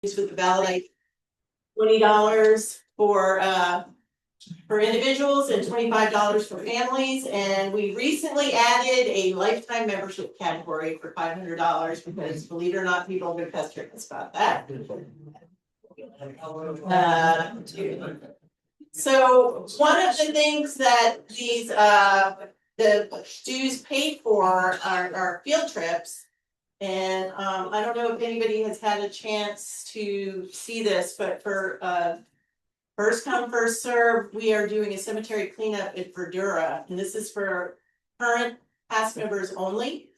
with the ballot, $20 for individuals and $25 for families. And we recently added a lifetime membership category for $500 because, believe it or not, people have been pestering us about that. So one of the things that these the dues paid for are field trips. And I don't know if anybody has had a chance to see this, but for first come, first serve, we are doing a cemetery cleanup at Verdura, and this is for current past members only,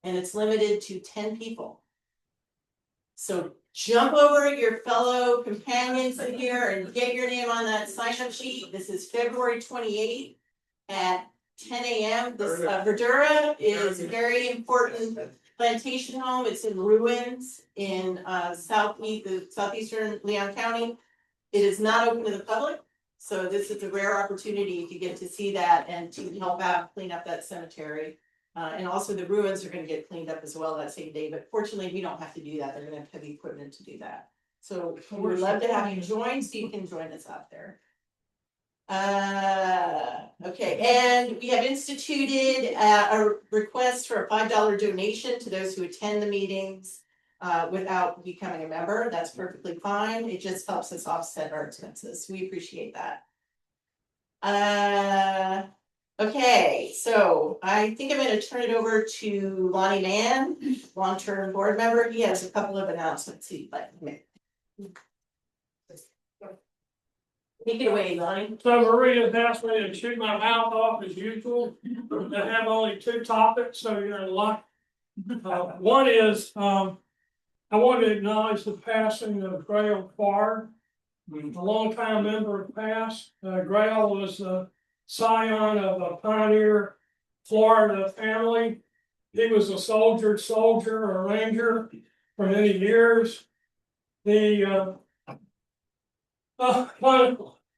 and it's limited to 10 people. So jump over your fellow companions in here and get your name on that sign-up sheet. This is February 28th at 10 a.m. This Verdura is a very important plantation home. It's in ruins in southeastern Leon County. It is not open to the public, so this is a rare opportunity to get to see that and to help out clean up that cemetery. And also the ruins are going to get cleaned up as well that same day, but fortunately we don't have to do that. They're going to have heavy equipment to do that. So we'd love to have you join, so you can join us out there. Okay, and we have instituted a request for a $5 donation to those who attend the meetings without becoming a member. That's perfectly fine. It just helps us offset our expenses. We appreciate that. Okay, so I think I'm going to turn it over to Lonnie Mann, long-term board member. He has a couple of announcements he'd like to make. Take it away, Lonnie. So Maria's asked me to shoot my mouth off as usual. I have only 2 topics, so you're in luck. One is I want to acknowledge the passing of Grail Farr, a longtime member of PASS. Grail was the scion of a pioneer Florida family. He was a soldier or ranger for many years. He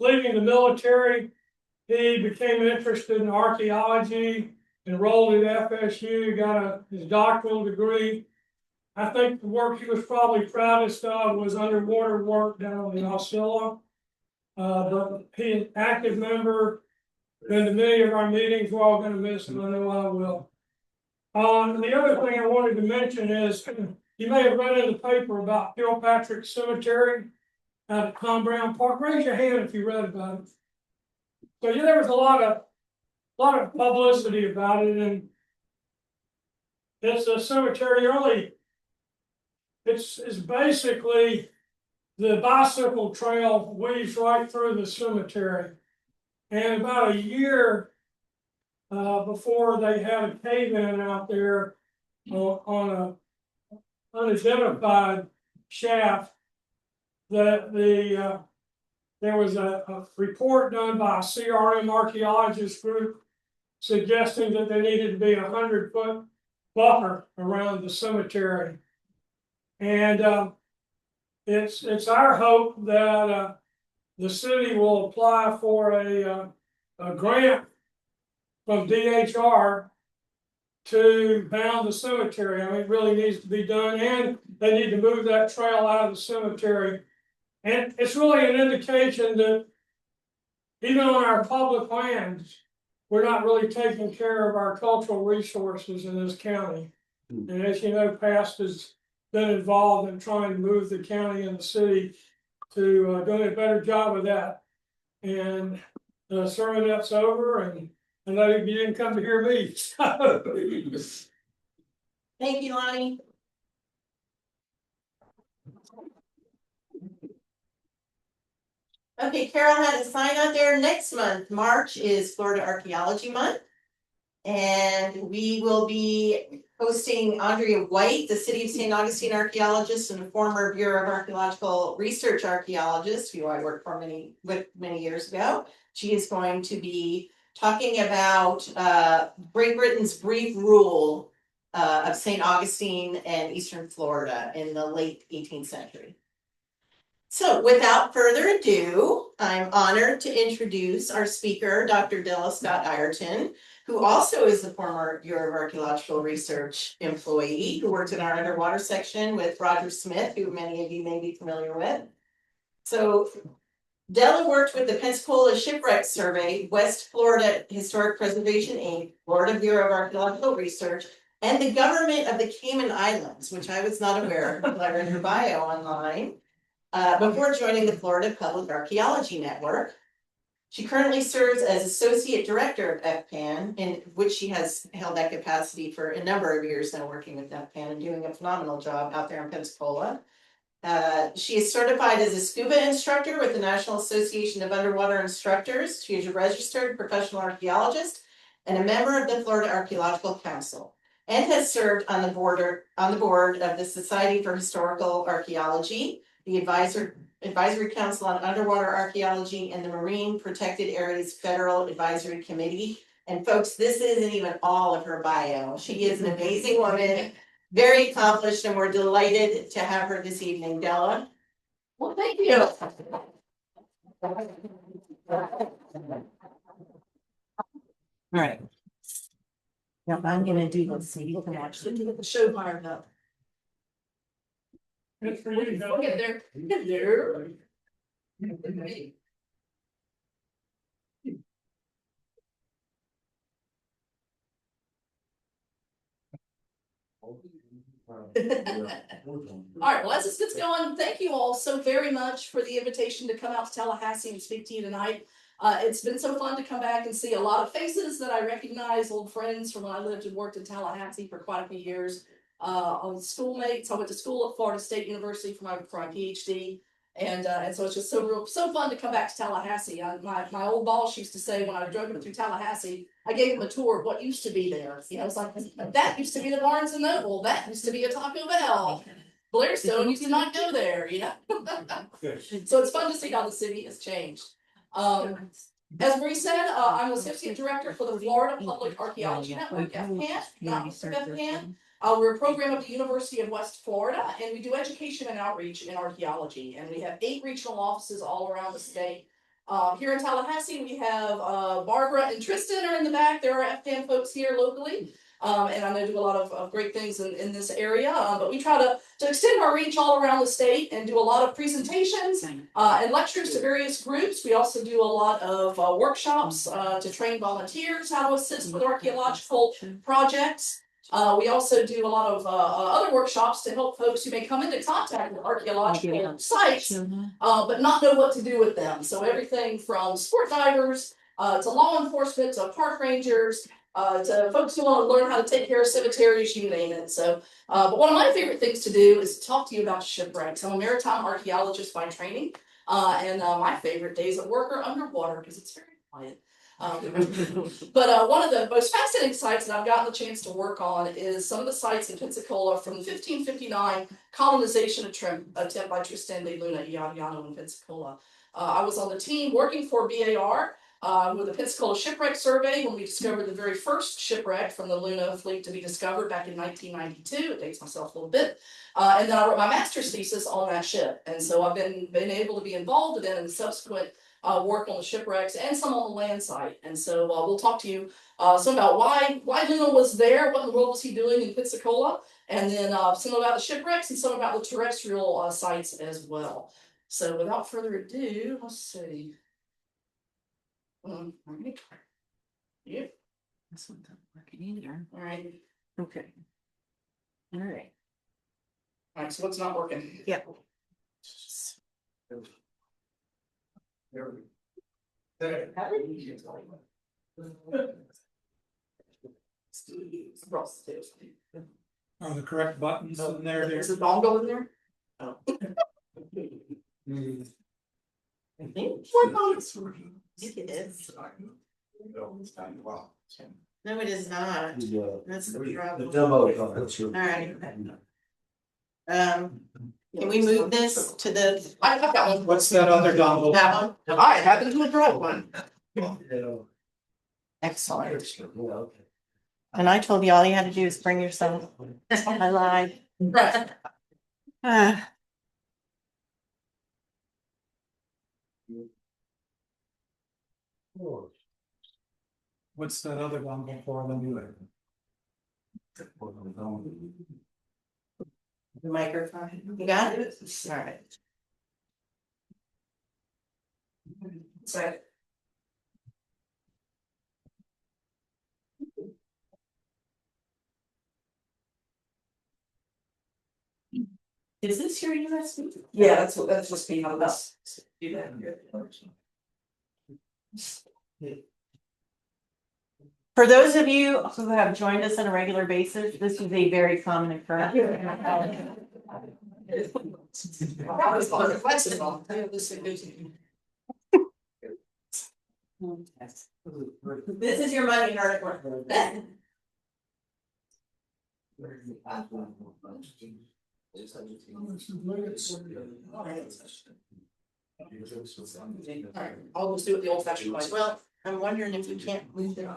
leaving the military, he became interested in archaeology, enrolled at FSU, got his doctoral degree. I think the work he was probably proudest of was underwater work down in Osceola. But he's an active member, been to many of our meetings. We're all going to miss him. I know I will. The other thing I wanted to mention is you may have read in the paper about Kilpatrick Cemetery out at Tom Brown Park. Raise your hand if you read about it. So yeah, there was a lot of publicity about it, and it's a cemetery early. It's basically the bicycle trail weaves right through the cemetery. And about a year before they had a cave-in out there on a unidentified shaft, that there was a report done by a CRM archaeologist group suggesting that there needed to be a 100-foot buffer around the cemetery. And it's our hope that the city will apply for a grant from DHR to bound the cemetery. I mean, it really needs to be done, and they need to move that trail out of the cemetery. And it's really an indication that even on our public lands, we're not really taking care of our cultural resources in this county. And as you know, PAST has been involved in trying to move the county and the city to do a better job of that. And serving that's over, and I know you didn't come to hear me. Thank you, Lonnie. Okay, Carol had a sign out there. Next month, March, is Florida Archaeology Month. And we will be hosting Andrea White, the City of St. Augustine archaeologist and a former Bureau of Archaeological Research archaeologist, who I worked for many years ago. She is going to be talking about Great Britain's brief rule of St. Augustine and Eastern Florida in the late 18th century. So without further ado, I'm honored to introduce our speaker, Dr. Della Scott-Ireton, who also is the former Bureau of Archaeological Research employee who worked in our underwater section with Roger Smith, who many of you may be familiar with. So Della worked with the Pensacola Shipwreck Survey, West Florida Historic Preservation Inc., Florida Bureau of Archaeological Research, and the government of the Cayman Islands, which I was not aware of until I read her bio online, before joining the Florida Public Archaeology Network. She currently serves as Associate Director of FPAN, in which she has held that capacity for a number of years now, working with FPAN and doing a phenomenal job out there in Pensacola. She is certified as a scuba instructor with the National Association of Underwater Instructors. She is a registered professional archaeologist and a member of the Florida Archaeological Council, and has served on the board of the Society for Historical Archaeology, the Advisory Council on Underwater Archaeology, and the Marine Protected Areas Federal Advisory Committee. And folks, this isn't even all of her bio. She is an amazing woman, very accomplished, and we're delighted to have her this evening. Della? Well, thank you. All right. Now I'm gonna do this so you can actually get the show fired up. Good for you, Della. Get there. Get there. All right, well, as this gets going, thank you all so very much for the invitation to come out to Tallahassee and speak to you tonight. It's been so fun to come back and see a lot of faces that I recognize, old friends from when I lived and worked in Tallahassee for quite a few years. Schoolmates, I went to school at Florida State University for my PhD. And so it's just so fun to come back to Tallahassee. My old boss used to say when I drove him through Tallahassee, I gave him a tour of what used to be there. You know, it's like, that used to be the Barnes and Noble, that used to be a Taco Bell. Blairstone used to not go there, you know? So it's fun to see how the city has changed. As Bree said, I'm Associate Director for the Florida Public Archaeology Network, FPAN, not Mr. FPAN. We're a program of the University of West Florida, and we do education and outreach in archaeology. And we have 8 regional offices all around the state. Here in Tallahassee, we have Barbara and Tristan are in the back. There are FPAN folks here locally. And I know do a lot of great things in this area. But we try to extend our reach all around the state and do a lot of presentations and lectures to various groups. We also do a lot of workshops to train volunteers how to assist with archaeological projects. We also do a lot of other workshops to help folks who may come into contact with archaeological sites, but not know what to do with them. So everything from sport divers to law enforcement to park rangers to folks who want to learn how to take care of cemeteries, you name it. So, but one of my favorite things to do is to talk to you about shipwrecks. I'm a maritime archaeologist by training, and my favorite days at work are underwater because it's very quiet. But one of the most fascinating sites that I've gotten the chance to work on is some of the sites in Pensacola from the 1559 colonization attempt by Tristan de Luna in Pensacola. I was on the team working for BAR with the Pensacola Shipwreck Survey when we discovered the very first shipwreck from the Luna fleet to be discovered back in 1992. It dates myself a little bit. And then I wrote my master's thesis on that ship. And so I've been able to be involved in subsequent work on the shipwrecks and some on the land site. And so we'll talk to you some about why Luna was there, what in the world was he doing in Pensacola, and then some about the shipwrecks and some about the terrestrial sites as well. So without further ado, let's see. All right. Yep. This one's not working either. All right. Okay. All right. All right. So what's not working? Yeah. Are the correct buttons in there? Is the dongle in there? Oh. I think it is. No, it is not. That's the problem. All right. Can we move this to the? I've got one. What's that other dongle? That one? I happen to have brought one. Excellent. And I told you all you had to do is bring yourself. I lied. Right. What's that other one before the new? The microphone, you got it? All right. So. Is this your USB? Yeah, that's what's being on this. Do that. For those of you who have joined us on a regular basis, this is a very common occurrence. That was flexible. This is your money article. Alright, I'll just do it the old fashioned way. Well, I'm wondering if you can't move it.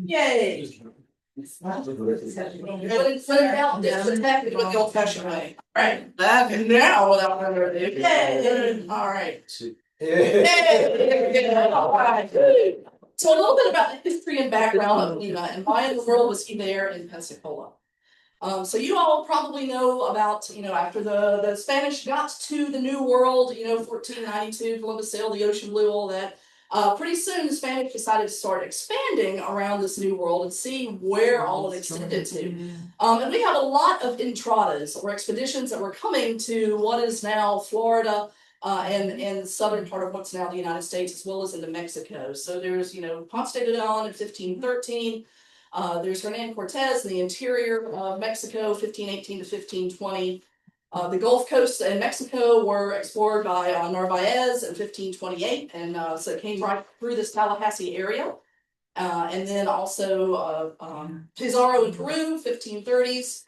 Yay! Put it out, disinfect it with the old fashioned way. Right, okay, now without further ado. Yay! Alright. Alright. So a little bit about the history and background of Luna and why in the world was he there in Pensacola. So you all probably know about, after the Spanish got to the New World, 1492, Columbus sailed the ocean blue, all that. Pretty soon the Spanish decided to start expanding around this New World and see where all it extended to. And we have a lot of entradas or expeditions that were coming to what is now Florida, and the southern part of what's now the United States, as well as into Mexico. So there's, Ponce de Leon in 1513. There's Hernan Cortez in the interior of Mexico, 1518 to 1520. The Gulf Coast and Mexico were explored by Narvaez in 1528, and so it came right through this Tallahassee area. And then also Pizarro in Peru, 1530s.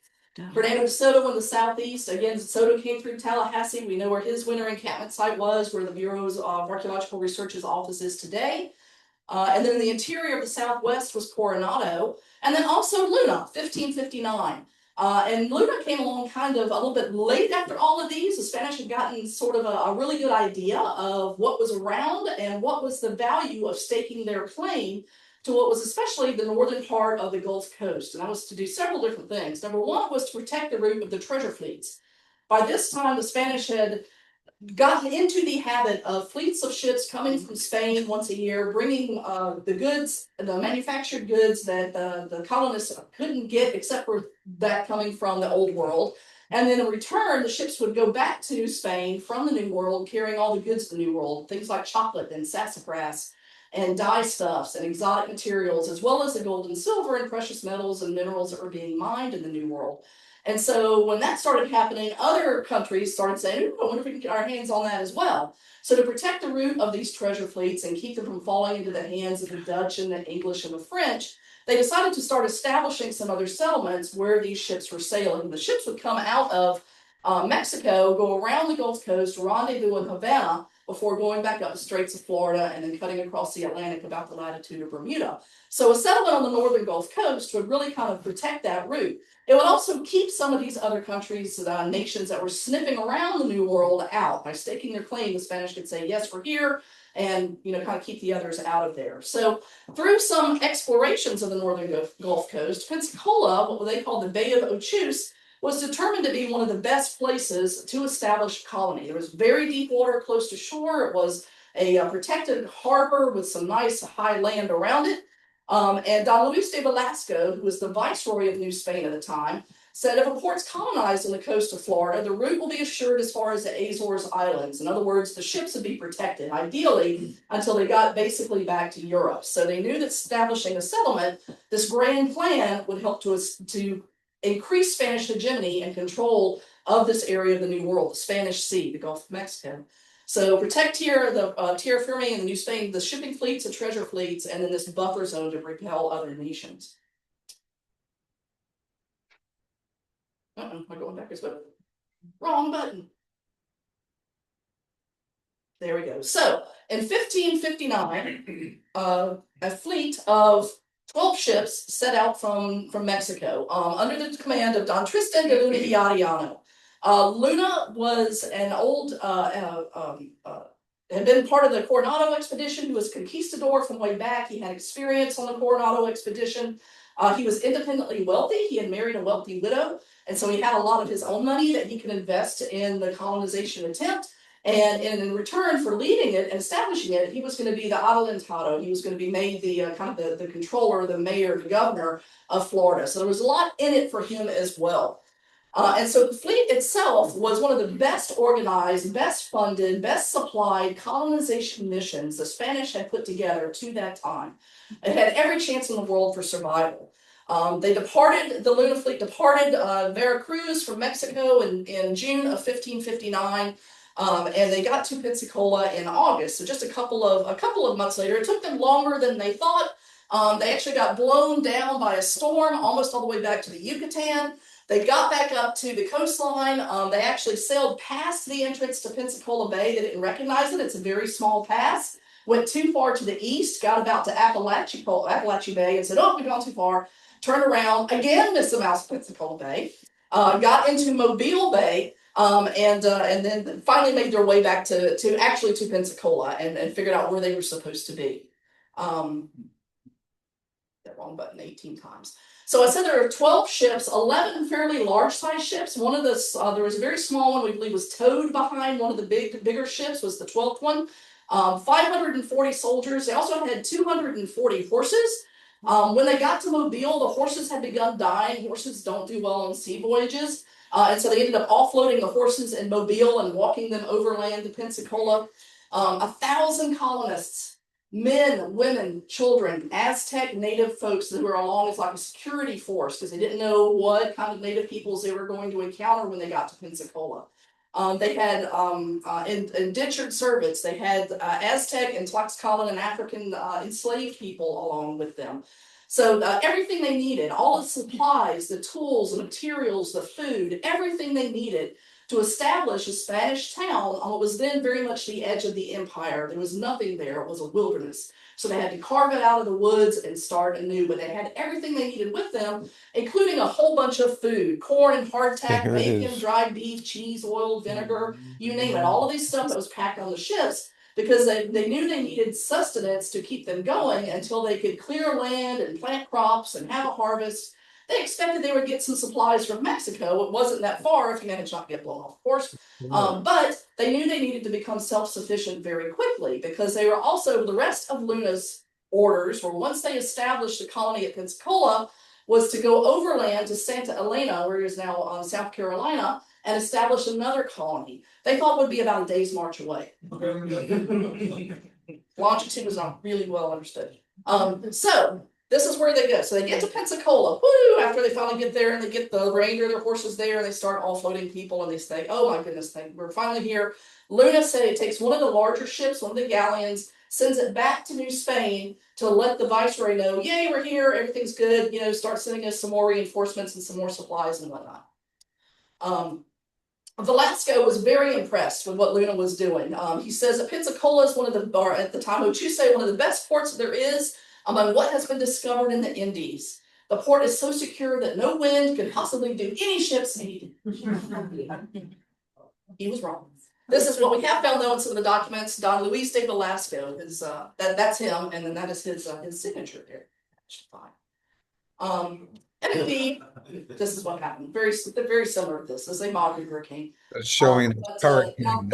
Fernando de Soto in the southeast. Again, Soto came through Tallahassee. We know where his winter encampment site was, where the Bureau's of Archaeological Research's office is today. And then in the interior of the southwest was Coronado, and then also Luna, 1559. And Luna came along kind of a little bit late after all of these. The Spanish had gotten sort of a really good idea of what was around and what was the value of staking their claim to what was especially the northern part of the Gulf Coast. And that was to do several different things. Number one was to protect the route of the treasure fleets. By this time, the Spanish had gotten into the habit of fleets of ships coming from Spain once a year, bringing the goods, the manufactured goods that the colonists couldn't get except for that coming from the Old World. And then in return, the ships would go back to Spain from the New World, carrying all the goods of the New World, things like chocolate and sassafras and dye stuffs and exotic materials, as well as the gold and silver and precious metals and minerals that were being mined in the New World. And so when that started happening, other countries started saying, I wonder if we can get our hands on that as well. So to protect the route of these treasure fleets and keep them from falling into the hands of the Dutch and the English and the French, they decided to start establishing some other settlements where these ships were sailing. The ships would come out of Mexico, go around the Gulf Coast, rendezvous in Havana, before going back up the Straits of Florida and then cutting across the Atlantic about the latitude of Bermuda. So a settlement on the northern Gulf Coast would really kind of protect that route. It would also keep some of these other countries, nations that were sniffing around the New World out. By staking their claim, the Spanish could say, yes, we're here, and kind of keep the others out of there. So through some explorations of the northern Gulf Coast, Pensacola, what they called the Bay of Ochuse, was determined to be one of the best places to establish a colony. There was very deep water close to shore. It was a protected harbor with some nice high land around it. And Don Luis de Velasco, who was the viceroy of New Spain at the time, said if a port's colonized on the coast of Florida, the route will be assured as far as the Azores Islands. In other words, the ships would be protected, ideally, until they got basically back to Europe. So they knew that establishing a settlement, this grand plan would help to increase Spanish hegemony and control of this area of the New World, the Spanish Sea, the Gulf of Mexico. So protect here the Tierra Firme and the New Spain, the shipping fleets, the treasure fleets, and then this buffer zone to repel other nations. Am I going backwards? But wrong button. There we go. So in 1559, a fleet of 12 ships set out from Mexico under the command of Don Tristan de Luna y Arellano. Luna was an old, had been part of the Coronado expedition. He was conquistador from way back. He had experience on the Coronado expedition. He was independently wealthy. He had married a wealthy widow. And so he had a lot of his own money that he could invest in the colonization attempt. And in return for leading it and establishing it, he was going to be the adelantado. He was going to be made the kind of the controller, the mayor, the governor of Florida. So there was a lot in it for him as well. And so the fleet itself was one of the best organized, best funded, best supplied colonization missions the Spanish had put together to that time. It had every chance in the world for survival. The Luna fleet departed Veracruz from Mexico in June of 1559. And they got to Pensacola in August. So just a couple of months later. It took them longer than they thought. They actually got blown down by a storm almost all the way back to the Yucatan. They got back up to the coastline. They actually sailed past the entrance to Pensacola Bay. They didn't recognize it. It's a very small pass. Went too far to the east, got about to Appalachia Bay and said, oh, we've gone too far. Turned around, again missed the mouth of Pensacola Bay. Got into Mobile Bay. And then finally made their way back to Pensacola and figured out where they were supposed to be. That wrong button 18 times. So I said there are 12 ships, 11 fairly large-sized ships. One of the there was a very small one we believe was towed behind one of the bigger ships, was the 12th one. 540 soldiers. They also had 240 horses. When they got to Mobile, the horses had begun dying. Horses don't do well on sea voyages. And so they ended up offloading the horses in Mobile and walking them overland to Pensacola. 1,000 colonists, men, women, children, Aztec native folks that were along as like a security force because they didn't know what kind of native peoples they were going to encounter when they got to Pensacola. They had indentured servants. They had Aztec and Tlaxcalan and African enslaved people along with them. So everything they needed, all the supplies, the tools, the materials, the food, everything they needed to establish a Spanish town on what was then very much the edge of the empire. There was nothing there. It was a wilderness. So they had to carve it out of the woods and start anew, but they had everything they needed with them, including a whole bunch of food, corn and hardtack, bacon, dried beef, cheese, oil, vinegar, you name it. All of these stuff that was packed on the ships because they knew they needed sustenance to keep them going until they could clear land and plant crops and have a harvest. They expected they would get some supplies from Mexico. It wasn't that far if you managed not to get blown off, of course. But they knew they needed to become self-sufficient very quickly because they were also, the rest of Luna's orders were once they established the colony at Pensacola was to go overland to Santa Elena, where it is now South Carolina, and establish another colony. They thought would be about a day's march away. Longitude was not really well understood. So this is where they go. So they get to Pensacola, woo, after they finally get there and they get the reindeer, their horses there, and they start offloading people and they say, oh my goodness, we're finally here. Luna said it takes one of the larger ships, one of the galleons, sends it back to New Spain to let the viceroy know, yay, we're here, everything's good, start sending us some more reinforcements and some more supplies and whatnot. Velasco was very impressed with what Luna was doing. He says that Pensacola is one of the, or at the time Ochuse, one of the best ports there is among what has been discovered in the Indies. The port is so secure that no wind could possibly do any ship's need. He was wrong. This is what we have found though in some of the documents. Don Luis de Velasco is that's him, and then that is his signature there. And indeed, this is what happened. Very similar to this. This is a modern hurricane. Showing hurricane.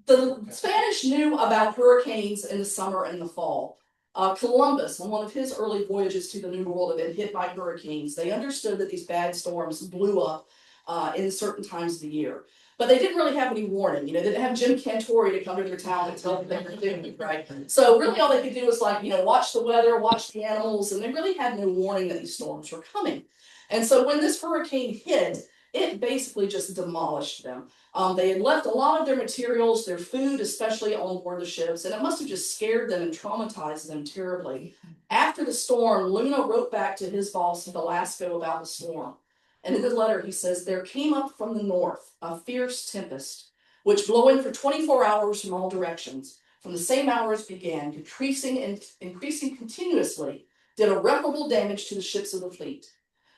The Spanish knew about hurricanes in the summer and the fall. Columbus, on one of his early voyages to the New World, had been hit by hurricanes. They understood that these bad storms blew up in certain times of the year. But they didn't really have any warning. They didn't have Jim Cantori to come to their town and tell them they were doing, right? So really all they could do was watch the weather, watch the animals, and they really had no warning that these storms were coming. And so when this hurricane hit, it basically just demolished them. They had left a lot of their materials, their food, especially on board the ships, and it must have just scared them and traumatized them terribly. After the storm, Luna wrote back to his boss, Velasco, about the storm. And in the letter, he says, there came up from the north a fierce tempest. which blowing for 24 hours from all directions, from the same hours began, increasing and increasing continuously, did irreparable damage to the ships of the fleet.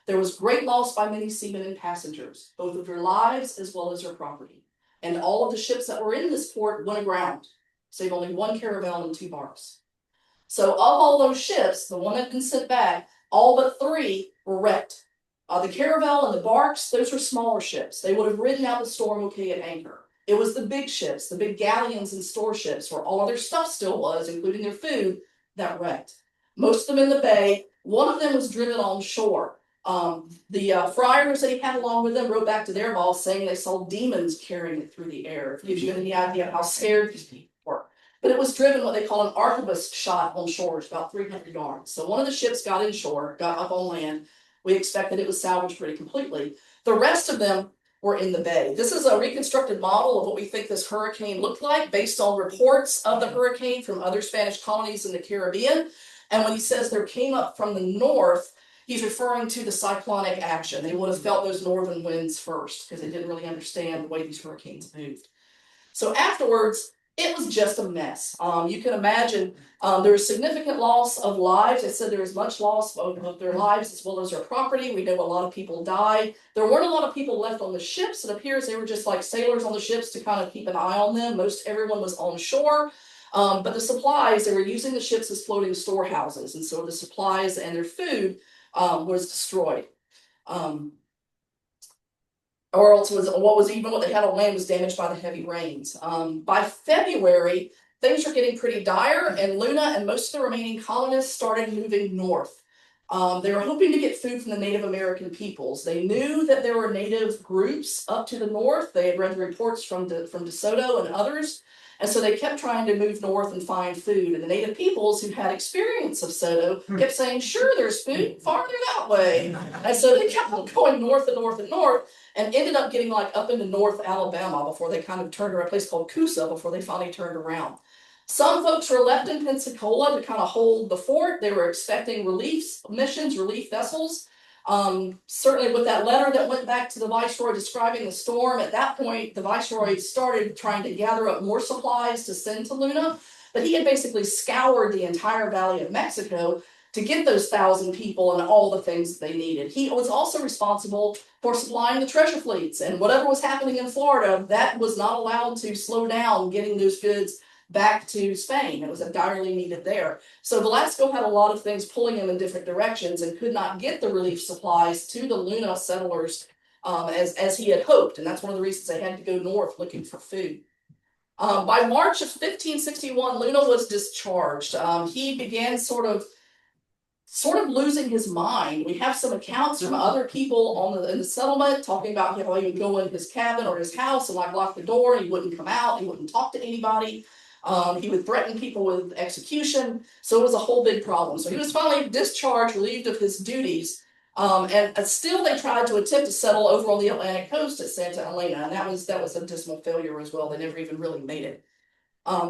There was great loss by many seamen and passengers, both of their lives as well as their property. And all of the ships that were in this port went aground, save only one caravel and 2 barks. So of all those ships, the one that had been sent back, all but 3 were wrecked. The caravel and the barks, those were smaller ships. They would have ridden out the storm okay at anchor. It was the big ships, the big galleons and store ships, where all of their stuff still was, including their food, that wrecked. Most of them in the bay. One of them was driven on shore. The friars that he had along with them wrote back to their boss saying they saw demons carrying it through the air. It gives you any idea how scared these people were. But it was driven what they call an arquebus shot on shore, it's about 300 yards. So one of the ships got inshore, got up on land. We expected it was salvaged pretty completely. The rest of them were in the bay. This is a reconstructed model of what we think this hurricane looked like based on reports of the hurricane from other Spanish colonies in the Caribbean. And when he says there came up from the north, he's referring to the cyclonic action. They would have felt those northern winds first because they didn't really understand the way these hurricanes moved. So afterwards, it was just a mess. You can imagine there was significant loss of lives. I said there was much loss of their lives as well as their property. We know a lot of people died. There weren't a lot of people left on the ships. It appears they were just like sailors on the ships to kind of keep an eye on them. Most everyone was on shore. But the supplies, they were using the ships as floating storehouses. And so the supplies and their food was destroyed. Or else what they had on land was damaged by the heavy rains. By February, things were getting pretty dire, and Luna and most of the remaining colonists started moving north. They were hoping to get food from the Native American peoples. They knew that there were native groups up to the north. They had read the reports from DeSoto and others. And so they kept trying to move north and find food. And the native peoples who had experience of Soto kept saying, sure, there's food farther that way. And so they kept going north and north and north and ended up getting like up into North Alabama before they kind of turned around, a place called Coosa, before they finally turned around. Some folks were left in Pensacola to kind of hold the fort. They were expecting relief missions, relief vessels. Certainly with that letter that went back to the Viceroy describing the storm, at that point, the Viceroy started trying to gather up more supplies to send to Luna, but he had basically scoured the entire Valley of Mexico to get those 1,000 people and all the things they needed. He was also responsible for supplying the treasure fleets, and whatever was happening in Florida, that was not allowed to slow down getting those goods back to Spain. It was direly needed there. So Velasco had a lot of things pulling him in different directions and could not get the relief supplies to the Luna settlers as he had hoped. And that's one of the reasons they had to go north looking for food. By March of 1561, Luna was discharged. He began sort of losing his mind. We have some accounts from other people in the settlement talking about how he would go in his cabin or his house and like lock the door. He wouldn't come out. He wouldn't talk to anybody. He would threaten people with execution. So it was a whole big problem. So he was finally discharged, relieved of his duties. And still they tried to attempt to settle over on the Atlantic coast at Santa Elena. And that was a dismal failure as well. They never even really made it.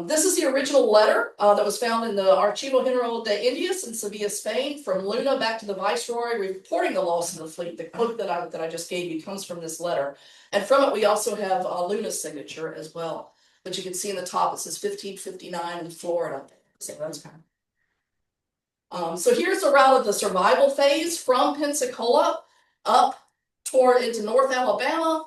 This is the original letter that was found in the Archivo General de Indias in Sevilla, Spain, from Luna back to the Viceroy, reporting the loss of the fleet. The quote that I just gave you comes from this letter. And from it, we also have Luna's signature as well. But you can see in the top, it says 1559 in Florida. So that's kind of. So here's the route of the survival phase from Pensacola up into North Alabama.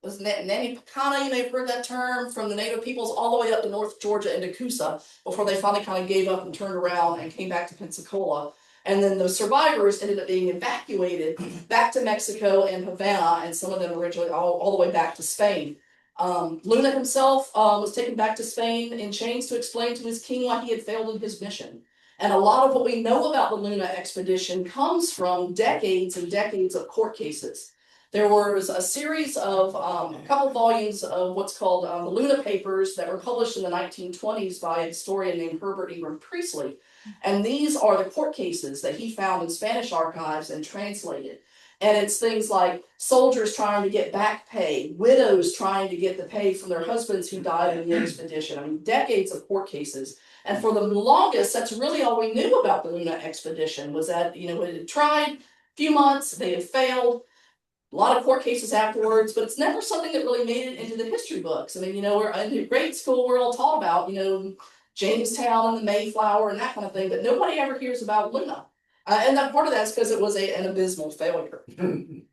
Was Nanny Picana, you may have heard that term, from the native peoples all the way up to North Georgia into Coosa before they finally kind of gave up and turned around and came back to Pensacola. And then the survivors ended up being evacuated back to Mexico and Havana, and some of them originally all the way back to Spain. Luna himself was taken back to Spain in chains to explain to his king why he had failed in his mission. And a lot of what we know about the Luna expedition comes from decades and decades of court cases. There was a series of a couple volumes of what's called the Luna Papers that were published in the 1920s by a historian named Herbert Ingram Priestley. And these are the court cases that he found in Spanish archives and translated. And it's things like soldiers trying to get back pay, widows trying to get the pay from their husbands who died in the expedition. I mean, decades of court cases. And for the longest, that's really all we knew about the Luna expedition was that, it had tried a few months, they had failed. a lot of court cases afterwards, but it's never something that really made it into the history books. I mean, you know, we're in grade school, we're all taught about, you know, Jamestown and the Mayflower and that kind of thing, but nobody ever hears about Luna. And that part of that's because it was an abysmal failure. In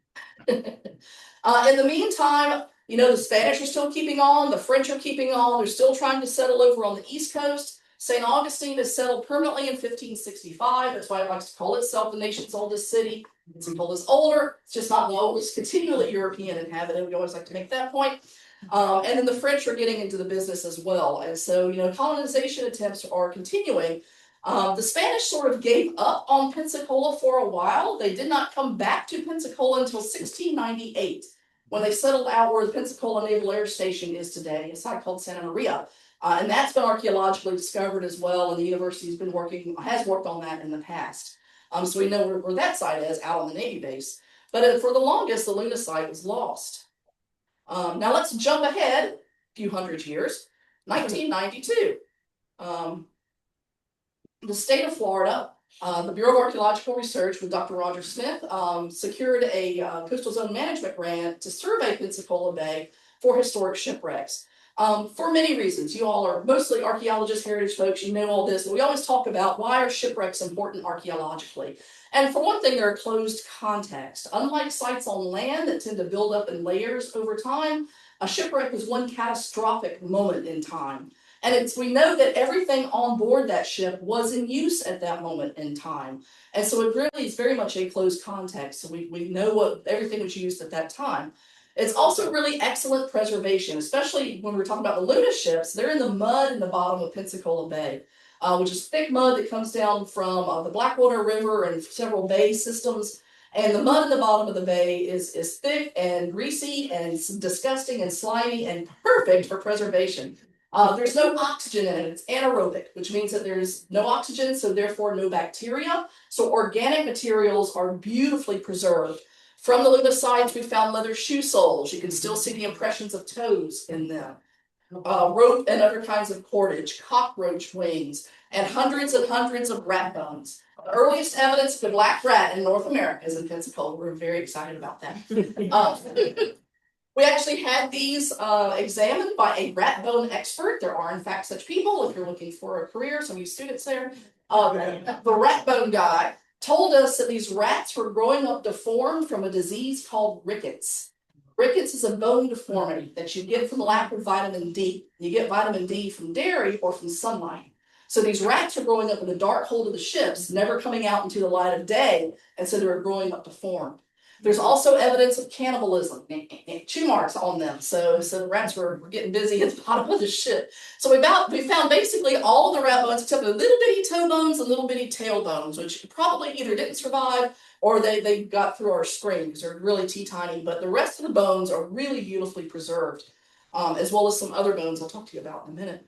the meantime, you know, the Spanish are still keeping on, the French are keeping on, they're still trying to settle over on the East Coast. St. Augustine is settled permanently in 1565. That's why it likes to call itself the nation's oldest city. It's told it's older, it's just not the oldest continually European inhabited. We always like to make that point. And then the French are getting into the business as well. And so, you know, colonization attempts are continuing. The Spanish sort of gave up on Pensacola for a while. They did not come back to Pensacola until 1698, when they settled out where the Pensacola Naval Air Station is today, a site called Santa Maria. And that's been archaeologically discovered as well, and the university has worked on that in the past. So we know where that site is, out on the Navy base. But for the longest, the Luna site was lost. Now let's jump ahead a few hundred years, 1992. The state of Florida, the Bureau of Archaeological Research with Dr. Roger Smith secured a coastal zone management grant to survey Pensacola Bay for historic shipwrecks. For many reasons. You all are mostly archaeologists, heritage folks, you know all this, but we always talk about why are shipwrecks important archaeologically. And for one thing, they're a closed context. Unlike sites on land that tend to build up in layers over time, a shipwreck is one catastrophic moment in time. And we know that everything on board that ship was in use at that moment in time. And so it really is very much a closed context. So we know what everything was used at that time. It's also really excellent preservation, especially when we're talking about the Luna ships. They're in the mud in the bottom of Pensacola Bay, which is thick mud that comes down from the Blackwater River and several bay systems. And the mud in the bottom of the bay is thick and greasy and disgusting and slimy and perfect for preservation. There's no oxygen in it. It's anaerobic, which means that there's no oxygen, so therefore no bacteria. So organic materials are beautifully preserved. From the Luna sites, we found leather shoe soles. You can still see the impressions of toes in them. Rope and other kinds of cordage, cockroach wings, and hundreds of rat bones. The earliest evidence of a black rat in North America is in Pensacola. We're very excited about that. We actually had these examined by a rat bone expert. There are, in fact, such people if you're looking for a career. Some of you students there. The rat bone guy told us that these rats were growing up deformed from a disease called rickets. Rickets is a bone deformity that you get from lack of vitamin D. You get vitamin D from dairy or from sunlight. So these rats are growing up in the dark hold of the ships, never coming out into the light of day, and so they're growing up deformed. There's also evidence of cannibalism, chew marks on them. So the rats were getting busy at the bottom of the ship. So we found basically all of the rat bones except the little bitty toe bones and little bitty tail bones, which probably either didn't survive or they got through our screen because they're really teeny. But the rest of the bones are really beautifully preserved, as well as some other bones I'll talk to you about in a minute.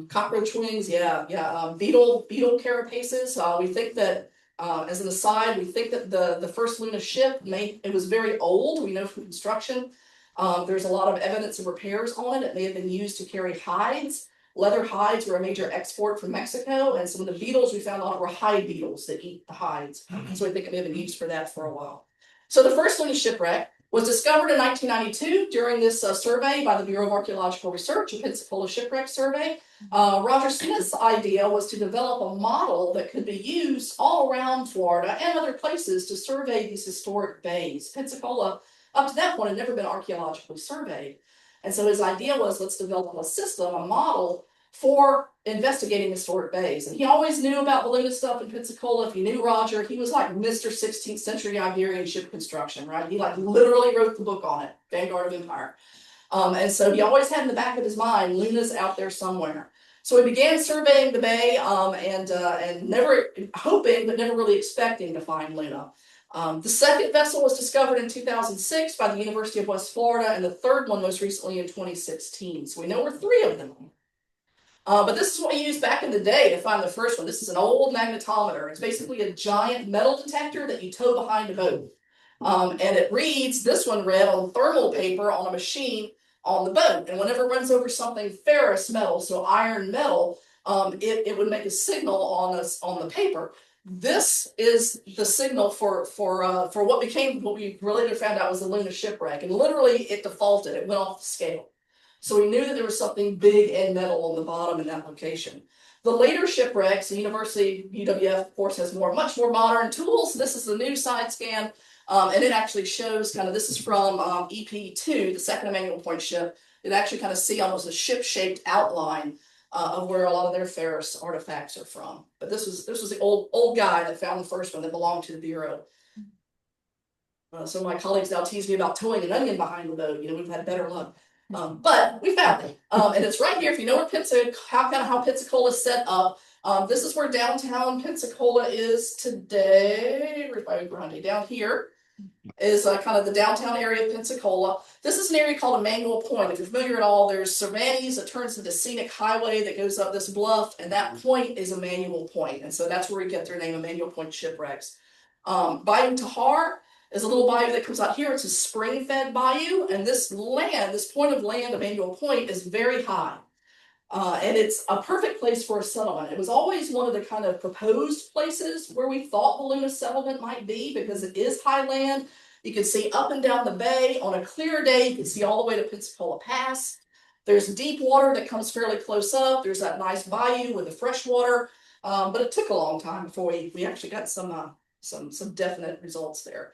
Cockroach wings, beetle carapaces. We think that, as an aside, we think that the first Luna ship it was very old. We know from construction. There's a lot of evidence of repairs on it. It may have been used to carry hides. Leather hides were a major export from Mexico, and some of the beetles we found on were hide beetles that eat the hides. So I think it may have been used for that for a while. So the first Luna shipwreck was discovered in 1992 during this survey by the Bureau of Archaeological Research, a Pensacola shipwreck survey. Roger Smith's idea was to develop a model that could be used all around Florida and other places to survey these historic bays. Pensacola, up to that point, had never been archaeologically surveyed. And so his idea was, let's develop a system, a model for investigating historic bays. And he always knew about the Luna stuff in Pensacola. If you knew Roger, he was like Mr. 16th century Iberian ship construction, right? He like literally wrote the book on it, Vanguard of Empire. And so he always had in the back of his mind, Luna's out there somewhere. So we began surveying the bay and never hoping, but never really expecting to find Luna. The second vessel was discovered in 2006 by the University of West Florida, and the third one most recently in 2016. So we know we're 3 of them. But this is what we used back in the day to find the first one. This is an old magnetometer. It's basically a giant metal detector that you tow behind a boat. And it reads, this one read on thermal paper on a machine on the boat. And whenever it runs over something ferrous metal, so iron metal, it would make a signal on the paper. This is the signal for what became, what we later found out was the Luna shipwreck, and literally it defaulted, it went off the scale. So we knew that there was something big and metal on the bottom in that location. The later shipwrecks, the University, UWF, of course, has much more modern tools. This is the new side scan, and it actually shows kind of, this is from EP2, the second Emmanuel Point ship. It actually kind of see almost a ship-shaped outline of where a lot of their ferrous artifacts are from. But this was the old guy that found the first one that belonged to the Bureau. So my colleagues now tease me about towing an onion behind the boat. You know, we've had better luck. But we found it. And it's right here. If you know where how Pensacola is set up, this is where downtown Pensacola is today. Down here is kind of the downtown area of Pensacola. This is an area called Emmanuel Point. If you're familiar at all, there's Cervantes that turns into scenic highway that goes up this bluff, and that point is Emmanuel Point. And so that's where we get their name, Emmanuel Point Shipwrecks. Bayou Tahar is a little bayou that comes out here. It's a spring-fed bayou, and this point of land, Emmanuel Point, is very high. And it's a perfect place for a settlement. It was always one of the kind of proposed places where we thought the Luna settlement might be, because it is high land. You can see up and down the bay. On a clear day, you can see all the way to Pensacola Pass. There's deep water that comes fairly close up. There's that nice bayou with the fresh water. But it took a long time before we actually got some definite results there.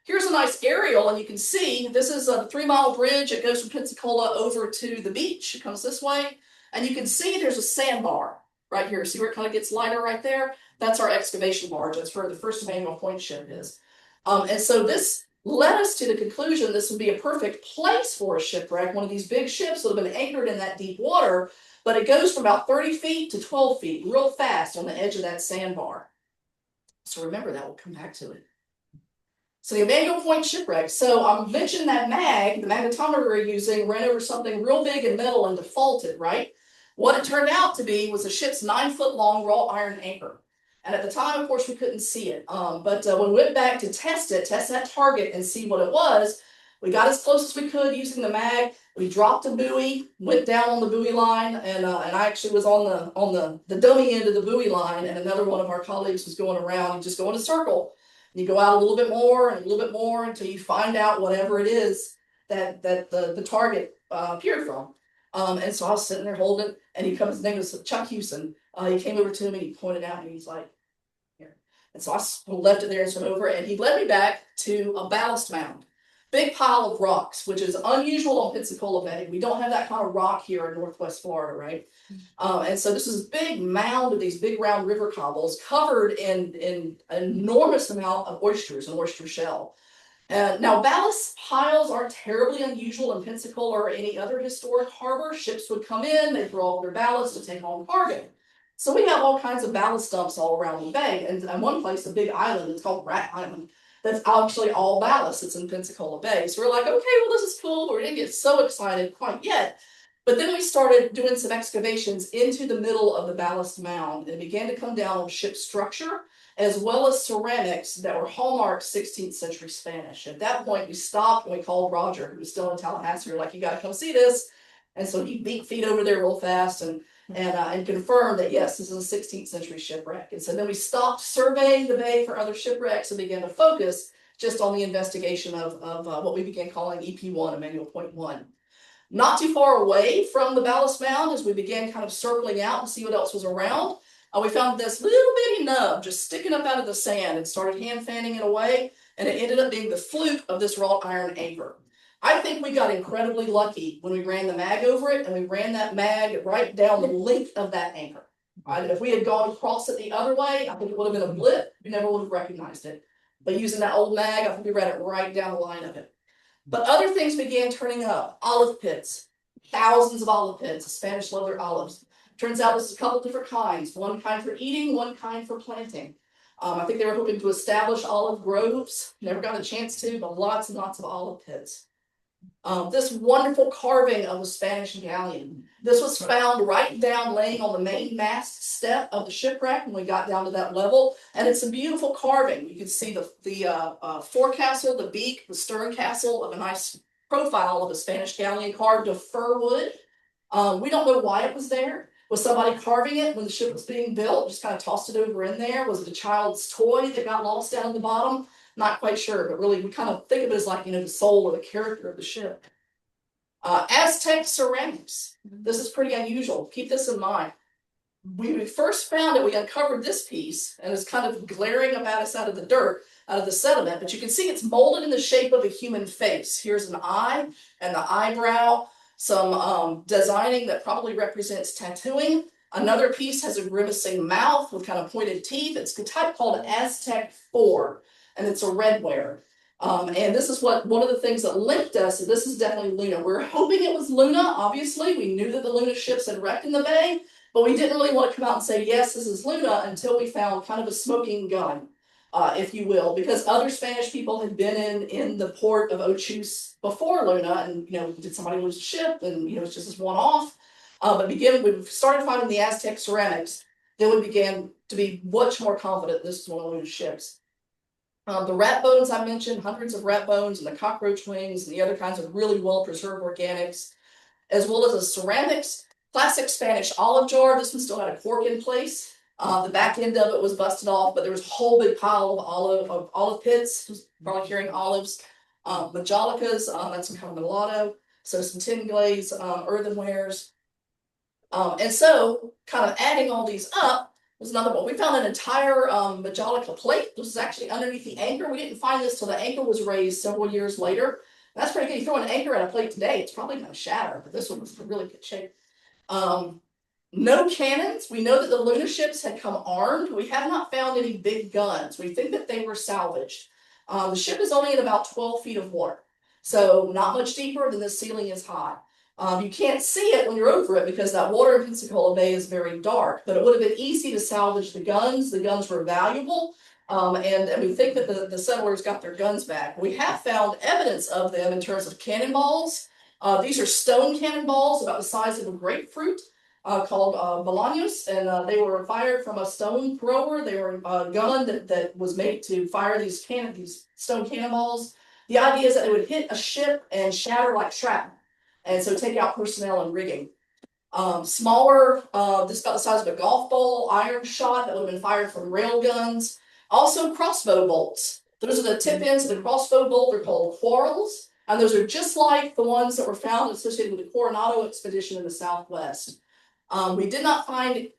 Here's a nice aerial, and you can see this is a 3-mile bridge. It goes from Pensacola over to the beach. It comes this way. And you can see there's a sandbar right here. See where it kind of gets lighter right there? That's our excavation barge. That's where the first Emmanuel Point ship is. And so this led us to the conclusion this would be a perfect place for a shipwreck, one of these big ships that have been anchored in that deep water, but it goes from about 30 feet to 12 feet real fast on the edge of that sandbar. So remember that, we'll come back to it. So the Emmanuel Point shipwreck. So I mentioned that the magnetometer we're using ran over something real big and metal and defaulted, right? What it turned out to be was a ship's 9-foot-long wrought iron anchor. And at the time, of course, we couldn't see it. But when we went back to test that target and see what it was, we got as close as we could using the mag. We dropped a buoy, went down on the buoy line, and I actually was on the dummy end of the buoy line, and another one of our colleagues was going around and just go in a circle. And you go out a little bit more and a little bit more until you find out whatever it is that the target appeared from. And so I was sitting there holding it, and his name was Chuck Hewson. He came over to me and he pointed out, and he's like, here. And so I left it there and swam over, and he led me back to a ballast mound. Big pile of rocks, which is unusual on Pensacola Bay. We don't have that kind of rock here in Northwest Florida, right? And so this is a big mound of these big round river cobbles covered in an enormous amount of oysters and oyster shell. Now, ballast piles aren't terribly unusual in Pensacola or any other historic harbor. Ships would come in, they'd throw all their ballast to take home cargo. So we have all kinds of ballast dumps all around the bay. And in one place, a big island, it's called Rat Island. That's actually all ballast. It's in Pensacola Bay. So we're like, okay, well, this is cool, but we didn't get so excited quite yet. But then we started doing some excavations into the middle of the ballast mound, and it began to come down on ship structure, as well as ceramics that were hallmark 16th century Spanish. At that point, we stopped and we called Roger, who was still in Tallahassee. We were like, you got to come see this. And so he beat feet over there real fast and confirmed that, yes, this is a 16th century shipwreck. And so then we stopped surveying the bay for other shipwrecks and began to focus just on the investigation of what we began calling EP1, Emmanuel Point 1. Not too far away from the ballast mound, as we began kind of circling out to see what else was around, we found this little bitty nub just sticking up out of the sand and started hand fanning it away, and it ended up being the fluke of this wrought iron anchor. I think we got incredibly lucky when we ran the mag over it, and we ran that mag right down the length of that anchor. If we had gone across it the other way, I think it would have been a blip. We never would have recognized it. But using that old mag, I think we ran it right down the line of it. But other things began turning up. Olive pits, thousands of olive pits. The Spanish love their olives. Turns out this is a couple different kinds. One kind for eating, one kind for planting. I think they were hoping to establish olive groves. Never got a chance to, but lots and lots of olive pits. This wonderful carving of a Spanish galleon. This was found right down laying on the main mast step of the shipwreck when we got down to that level. And it's a beautiful carving. You can see the forecastle, the beak, the stern castle of a nice profile of a Spanish galleon carved of fir wood. We don't know why it was there. Was somebody carving it when the ship was being built? Just kind of tossed it over in there? Was it a child's toy that got lost down in the bottom? Not quite sure, but really we kind of think of it as like, the soul or the character of the ship. Aztec ceramics. This is pretty unusual. Keep this in mind. When we first found it, we uncovered this piece, and it's kind of glaring about us out of the dirt, out of the sediment, but you can see it's molded in the shape of a human face. Here's an eye and the eyebrow, some designing that probably represents tattooing. Another piece has a grimacing mouth with kind of pointed teeth. It's a type called Aztec 4, and it's a redware. And this is one of the things that linked us, and this is definitely Luna. We're hoping it was Luna, obviously. We knew that the Luna ships had wrecked in the bay, but we didn't really want to come out and say, yes, this is Luna, until we found kind of a smoking gun, if you will, because other Spanish people had been in the port of Ochus before Luna, and, did somebody lose a ship? And, it's just this one-off. But we started finding the Aztec ceramics, then we began to be much more confident this is one of Luna's ships. The rat bones I mentioned, hundreds of rat bones, and the cockroach wings, and the other kinds of really well-preserved organics, as well as the ceramics, classic Spanish olive jar. This one still had a cork in place. The back end of it was busted off, but there was a whole big pile of olive pits, probably carrying olives. Majolicas, that's some kind of mulatto. So some tin glaze, earthenwares. And so, kind of adding all these up, was another one. We found an entire Majolica plate. This is actually underneath the anchor. We didn't find this till the anchor was raised several years later. That's pretty good. You throw an anchor at a plate today, it's probably going to shatter, but this one was in really good shape. No cannons. We know that the Luna ships had come armed. We have not found any big guns. We think that they were salvaged. The ship is only at about 12 feet of water, so not much deeper than the ceiling is high. You can't see it when you're over it because that water in Pensacola Bay is very dark, but it would have been easy to salvage the guns. The guns were valuable, and we think that the settlers got their guns back. We have found evidence of them in terms of cannonballs. These are stone cannonballs about the size of a grapefruit, called Bolaños, and they were fired from a stone thrower. They were a gun that was made to fire these stone cannonballs. The idea is that they would hit a ship and shatter like shrapnel, and so take out personnel and rigging. Smaller, this about the size of a golf ball, iron shot that would have been fired from rail guns. Also crossbow bolts. Those are the tip ends of the crossbow bolt. They're called quarrels, and those are just like the ones that were found associated with the Coronado expedition in the Southwest. We did not find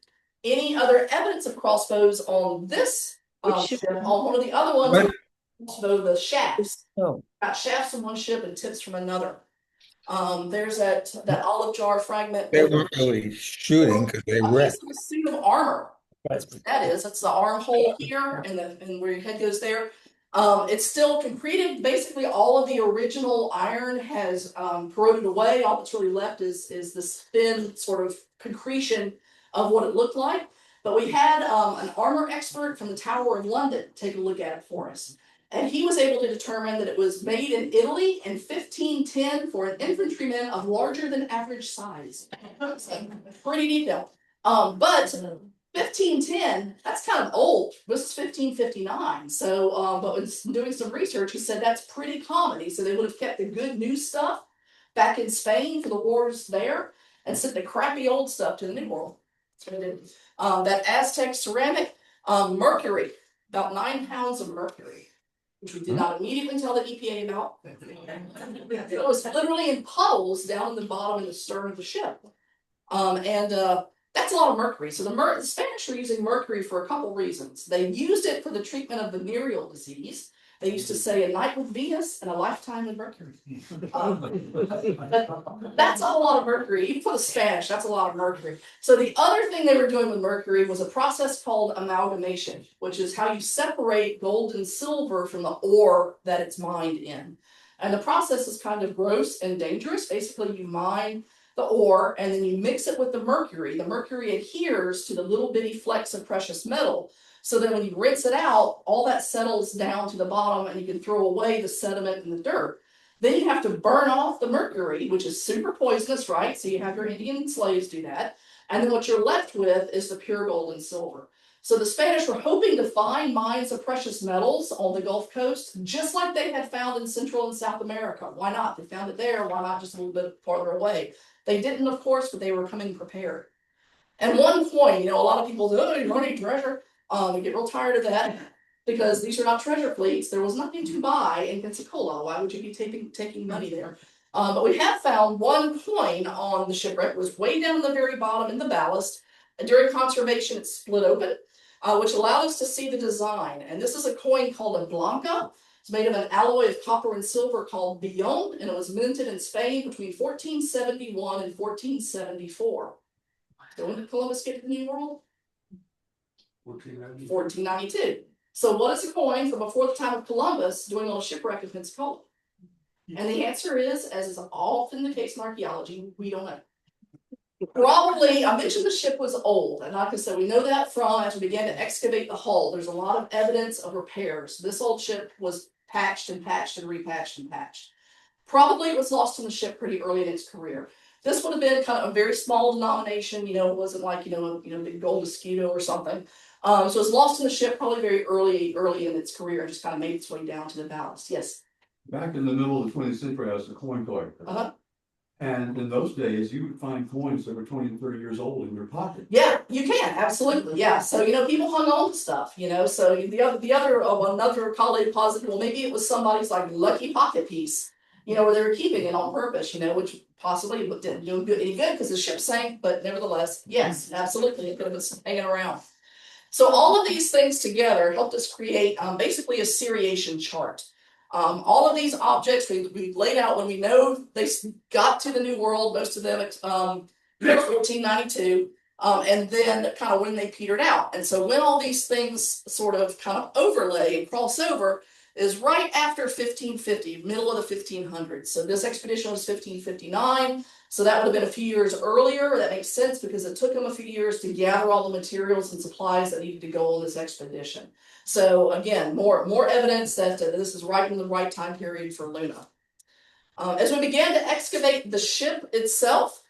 any other evidence of crossbows on this ship. On one of the other ones, the shafts. Oh. Got shafts from one ship and tips from another. There's that olive jar fragment. They weren't really shooting because they wrecked. A suit of armor. That's the armhole here and where your head goes there. It's still concreted. Basically, all of the original iron has corroded away. All that's really left is this thin sort of concretion of what it looked like. But we had an armor expert from the Tower of London take a look at it for us. And he was able to determine that it was made in Italy in 1510 for an infantryman of larger than average size. Pretty detailed. But 1510, that's kind of old. This is 1559. So, but when doing some research, he said that's pretty common. He said they would have kept the good new stuff back in Spain for the wars there and sent the crappy old stuff to the New World. That's what they did. That Aztec ceramic, mercury, about 9 pounds of mercury, which we did not immediately tell the EPA about. It was literally in puddles down in the bottom in the stern of the ship. That's a lot of mercury. So the Spanish were using mercury for a couple reasons. They used it for the treatment of venereal disease. They used to say a night with Venus and a lifetime with Mercury. That's a whole lot of mercury. Even for the Spanish, that's a lot of mercury. So the other thing they were doing with mercury was a process called amalgamation, which is how you separate gold and silver from the ore that it's mined in. And the process is kind of gross and dangerous. Basically, you mine the ore and then you mix it with the mercury. The mercury adheres to the little bitty flecks of precious metal. So then when you rinse it out, all that settles down to the bottom and you can throw away the sediment and the dirt. Then you have to burn off the mercury, which is super poisonous, right? So you have your Indian slaves do that. And then what you're left with is the pure gold and silver. So the Spanish were hoping to find mines of precious metals on the Gulf Coast, just like they had found in Central and South America. Why not? They found it there. Why not just a little bit farther away? They didn't, of course, but they were coming prepared. And one coin, you know, a lot of people say, oh, money, treasure. We get real tired of that because these are not treasure fleets. There was nothing to buy in Pensacola. Why would you be taking money there? But we have found one coin on the shipwreck. It was way down the very bottom in the ballast. And during conservation, it split open, which allowed us to see the design. And this is a coin called a blanca. It's made of an alloy of copper and silver called billon, and it was minted in Spain between 1471 and 1474. So when did Columbus get to the New World? 1492. So what is a coin from before the time of Columbus doing on a shipwreck in Pensacola? And the answer is, as is often the case in archaeology, we don't know. Probably, I mentioned the ship was old, and like I said, we know that from as we began to excavate the hull. There's a lot of evidence of repairs. This old ship was patched and patched and repatched and patched. Probably it was lost on the ship pretty early in its career. This would have been kind of a very small denomination, you know, it wasn't like, you know, big gold mosquito or something. So it was lost in the ship probably very early in its career and just kind of made its way down to the ballast. Yes. Back in the middle of the 20th century, I was a coin collector. And in those days, you would find coins that were 20 and 30 years old in your pocket. Yeah, you can, absolutely, yeah. So, you know, people hung on to stuff, you know, so another colleague posited, well, maybe it was somebody's like lucky pocket piece, you know, where they were keeping it on purpose, you know, which possibly didn't do any good because the ship sank, but nevertheless, yes, absolutely, it could have been hanging around. So all of these things together helped us create basically a seriation chart. All of these objects we laid out when we know they got to the New World, most of them 1492, and then kind of when they petered out. And so when all these things sort of kind of overlay and cross over is right after 1550, middle of the 1500s. So this expedition was 1559. So that would have been a few years earlier. That makes sense because it took them a few years to gather all the materials and supplies that needed to go on this expedition. So again, more evidence that this is right in the right time period for Luna. As we began to excavate the ship itself,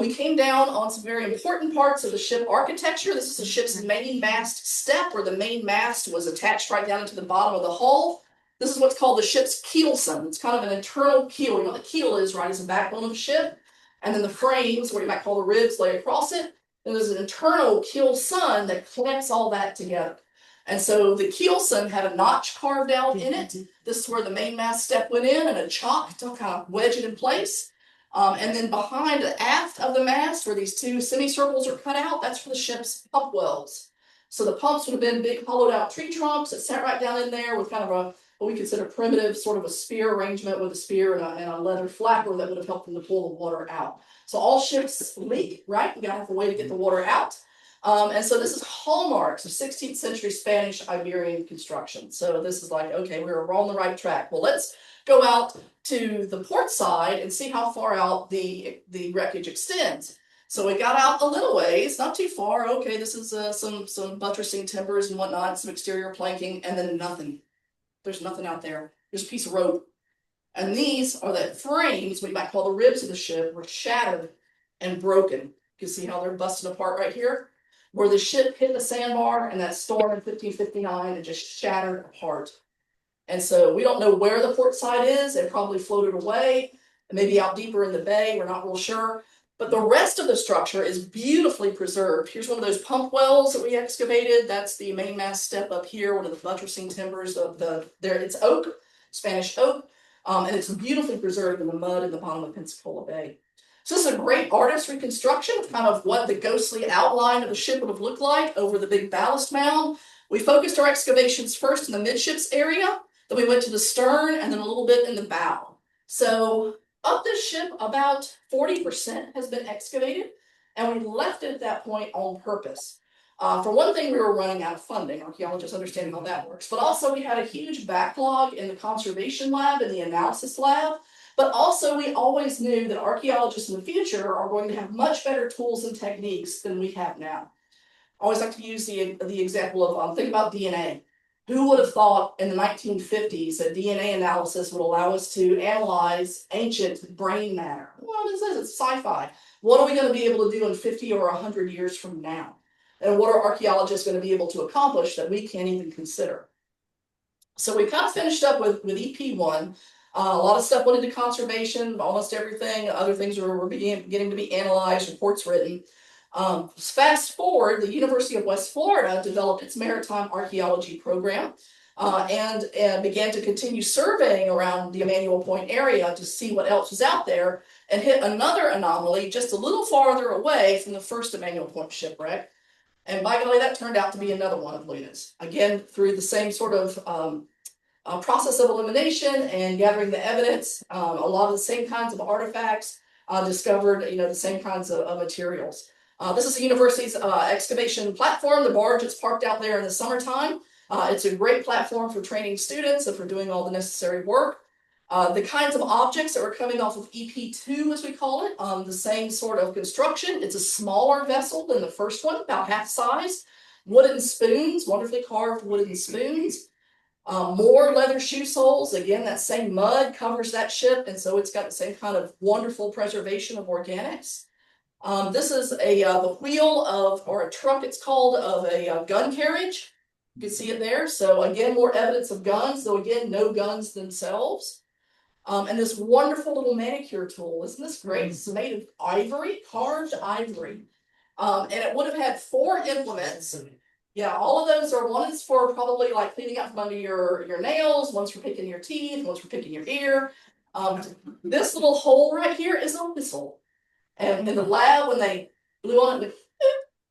we came down on some very important parts of the ship architecture. This is the ship's main mast step, where the main mast was attached right down into the bottom of the hull. This is what's called the ship's keelson. It's kind of an internal keel. You know what the keel is, right? It's the backbone of the ship. And then the frames, what you might call the ribs, lay across it. And there's an internal keelson that connects all that together. And so the keelson had a notch carved out in it. This is where the mainmast step went in, and a chock to kind of wedge it in place. And then behind the aft of the mast, where these two semicircles are cut out, that's for the ship's pump wells. So the pumps would have been big hollowed out tree trunks that sat right down in there with kind of what we consider primitive sort of a spear arrangement with a spear and a leather flapper that would have helped them to pull the water out. So all ships leak, right? You gotta have a way to get the water out. And so this is hallmarks of 16th century Spanish Iberian construction. So this is like, okay, we're on the right track. Well, let's go out to the port side and see how far out the wreckage extends. So we got out a little ways, not too far. Okay, this is some buttressing timbers and whatnot, some exterior planking, and then nothing. There's nothing out there. There's a piece of rope. And these are the frames, what you might call the ribs of the ship, were shattered and broken. You can see how they're busting apart right here. Where the ship hit the sandbar and that storm in 1559 and just shattered apart. And so we don't know where the port side is. It probably floated away, maybe out deeper in the bay. We're not real sure. But the rest of the structure is beautifully preserved. Here's one of those pump wells that we excavated. That's the mainmast step up here, one of the buttressing timbers. It's oak, Spanish oak, and it's beautifully preserved in the mud in the bottom of Pensacola Bay. So this is a great artist reconstruction of kind of what the ghostly outline of the ship would have looked like over the big ballast mound. We focused our excavations first in the midships area, then we went to the stern, and then a little bit in the bow. So of this ship, about 40% has been excavated, and we left it at that point on purpose. For one thing, we were running out of funding. Archaeologists understand how that works. But also we had a huge backlog in the conservation lab and the analysis lab. But also we always knew that archaeologists in the future are going to have much better tools and techniques than we have now. I always like to use the example of, think about DNA. Who would have thought in the 1950s that DNA analysis would allow us to analyze ancient brain matter? Well, this is it's sci-fi. What are we going to be able to do in 50 or 100 years from now? And what are archaeologists going to be able to accomplish that we can't even consider? So we kind of finished up with EP1. A lot of stuff went into conservation, almost everything. Other things were getting to be analyzed, reports written. Fast forward, the University of West Florida developed its maritime archaeology program. And began to continue surveying around the Emmanuel Point area to see what else was out there, and hit another anomaly just a little farther away from the first Emmanuel Point shipwreck. And by golly, that turned out to be another one of Luna's. Again, through the same sort of process of elimination and gathering the evidence, a lot of the same kinds of artifacts discovered, the same kinds of materials. This is the university's excavation platform. The barge is parked out there in the summertime. It's a great platform for training students and for doing all the necessary work. The kinds of objects that were coming off of EP2, as we call it, the same sort of construction. It's a smaller vessel than the first one, about half size. Wooden spoons, wonderfully carved wooden spoons. More leather shoe soles. Again, that same mud covers that ship, and so it's got the same kind of wonderful preservation of organics. This is the wheel of, or a truck it's called, of a gun carriage. You can see it there. So again, more evidence of guns, though again, no guns themselves. And this wonderful little manicure tool, isn't this great? It's made of ivory, carved ivory. And it would have had 4 implements. Yeah, all of those are, one is for probably like cleaning out from under your nails, one's for picking your teeth, one's for picking your ear. This little hole right here is a whistle. And in the lab, when they blew on it,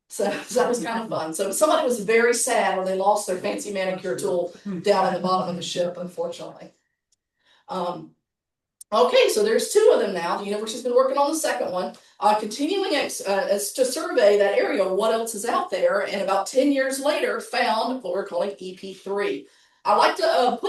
so that was kind of fun. So somebody was very sad when they lost their fancy manicure tool down at the bottom of the ship, unfortunately. Okay, so there's 2 of them now. The university's been working on the second one, continuing as to survey that area, what else is out there, and about 10 years later found what we're calling EP3. I like to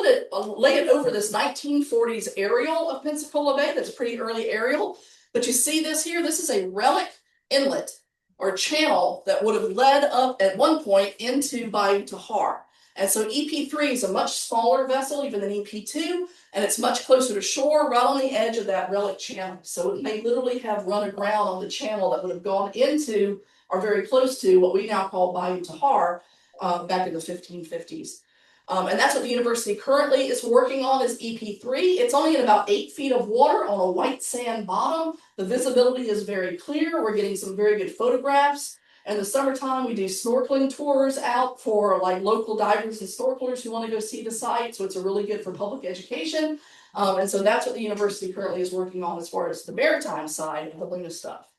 lay it over this 1940s aerial of Pensacola Bay. That's a pretty early aerial. But you see this here, this is a relic inlet or channel that would have led up at one point into Bayou Tahar. And so EP3 is a much smaller vessel even than EP2, and it's much closer to shore, right on the edge of that relic channel. So it may literally have run aground on the channel that would have gone into, or very close to, what we now call Bayou Tahar back in the 1550s. And that's what the university currently is working on, is EP3. It's only in about 8 feet of water on a white sand bottom. The visibility is very clear. We're getting some very good photographs. In the summertime, we do snorkeling tours out for like local divers and snorkelers who want to go see the site. So it's a really good for public education. And so that's what the university currently is working on as far as the maritime side of the Luna stuff.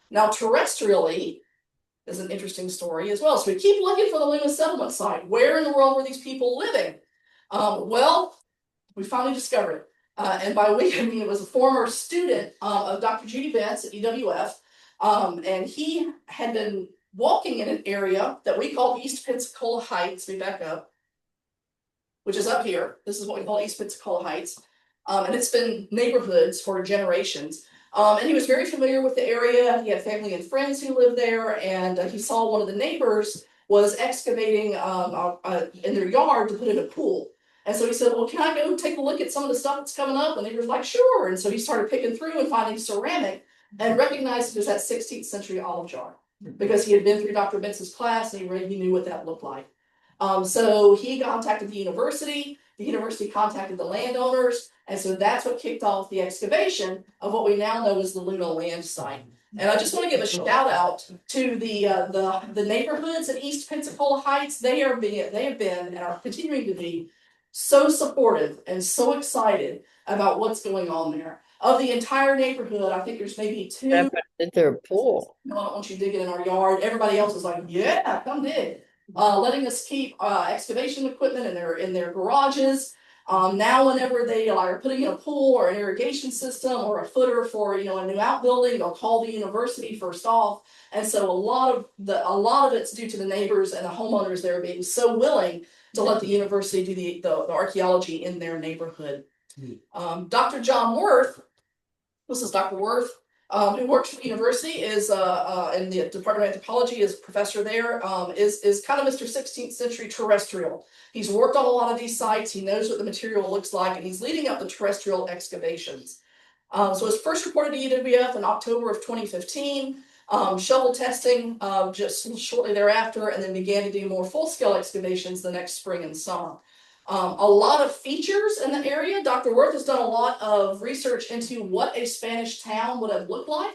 Now, terrestrially is an interesting story as well. So we keep looking for the Luna settlement site. Where in the world were these people living? Well, we finally discovered it. And by we, I mean it was a former student of Dr. Judy Bentz at UWF. And he had been walking in an area that we call East Pensacola Heights. We back up, which is up here. This is what we call East Pensacola Heights. And it's been neighborhoods for generations. And he was very familiar with the area. He had family and friends who lived there. And he saw one of the neighbors was excavating in their yard to put in a pool. And so he said, well, can I go take a look at some of the stuff that's coming up? And the neighbor's like, sure. And so he started picking through and finding ceramic, and recognized it was that 16th century olive jar, because he had been through Dr. Bentz's class and he knew what that looked like. So he contacted the university contacted the landowners, and so that's what kicked off the excavation of what we now know as the Luna land site. And I just want to give a shout out to the neighborhoods in East Pensacola Heights. They have been and are continuing to be so supportive and so excited about what's going on there. Of the entire neighborhood, I think there's maybe 2. At their pool. No, I don't want you digging in our yard. Everybody else is like, yeah, come dig. Letting us keep excavation equipment in their garages. Now, whenever they are putting in a pool or an irrigation system or a footer for a new outbuilding, they'll call the university first off. And so a lot of it's due to the neighbors and the homeowners there being so willing to let the university do the archaeology in their neighborhood. Dr. John Worth, this is Dr. Worth, who works for the university, is in the Department of Anthropology, is professor there, is kind of Mr. 16th century terrestrial. He's worked on a lot of these sites. He knows what the material looks like, and he's leading up the terrestrial excavations. So it was first reported to UWF in October of 2015, shovel testing just shortly thereafter, and then began to do more full-scale excavations the next spring and summer. A lot of features in the area. Dr. Worth has done a lot of research into what a Spanish town would have looked like.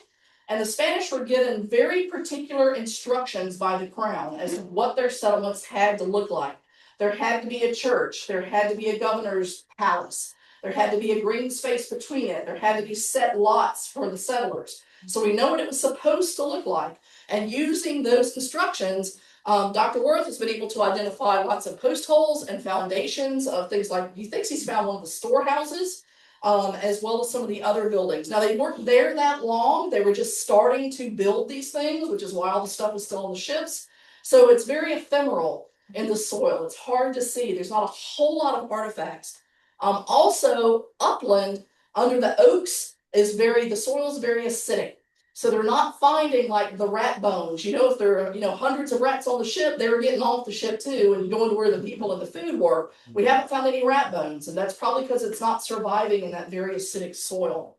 And the Spanish were given very particular instructions by the crown as to what their settlements had to look like. There had to be a church, there had to be a governor's palace, there had to be a green space between it, there had to be set lots for the settlers. So we know what it was supposed to look like. And using those instructions, Dr. Worth has been able to identify lots of post holes and foundations of things like, he thinks he's found one of the storehouses, as well as some of the other buildings. Now, they weren't there that long. They were just starting to build these things, which is why all the stuff was still on the ships. So it's very ephemeral in the soil. It's hard to see. There's not a whole lot of artifacts. Also, upland under the oaks the soil is very acidic. So they're not finding like the rat bones. If there are, hundreds of rats on the ship, they were getting off the ship too and going to where the people and the food were. We haven't found any rat bones, and that's probably because it's not surviving in that very acidic soil.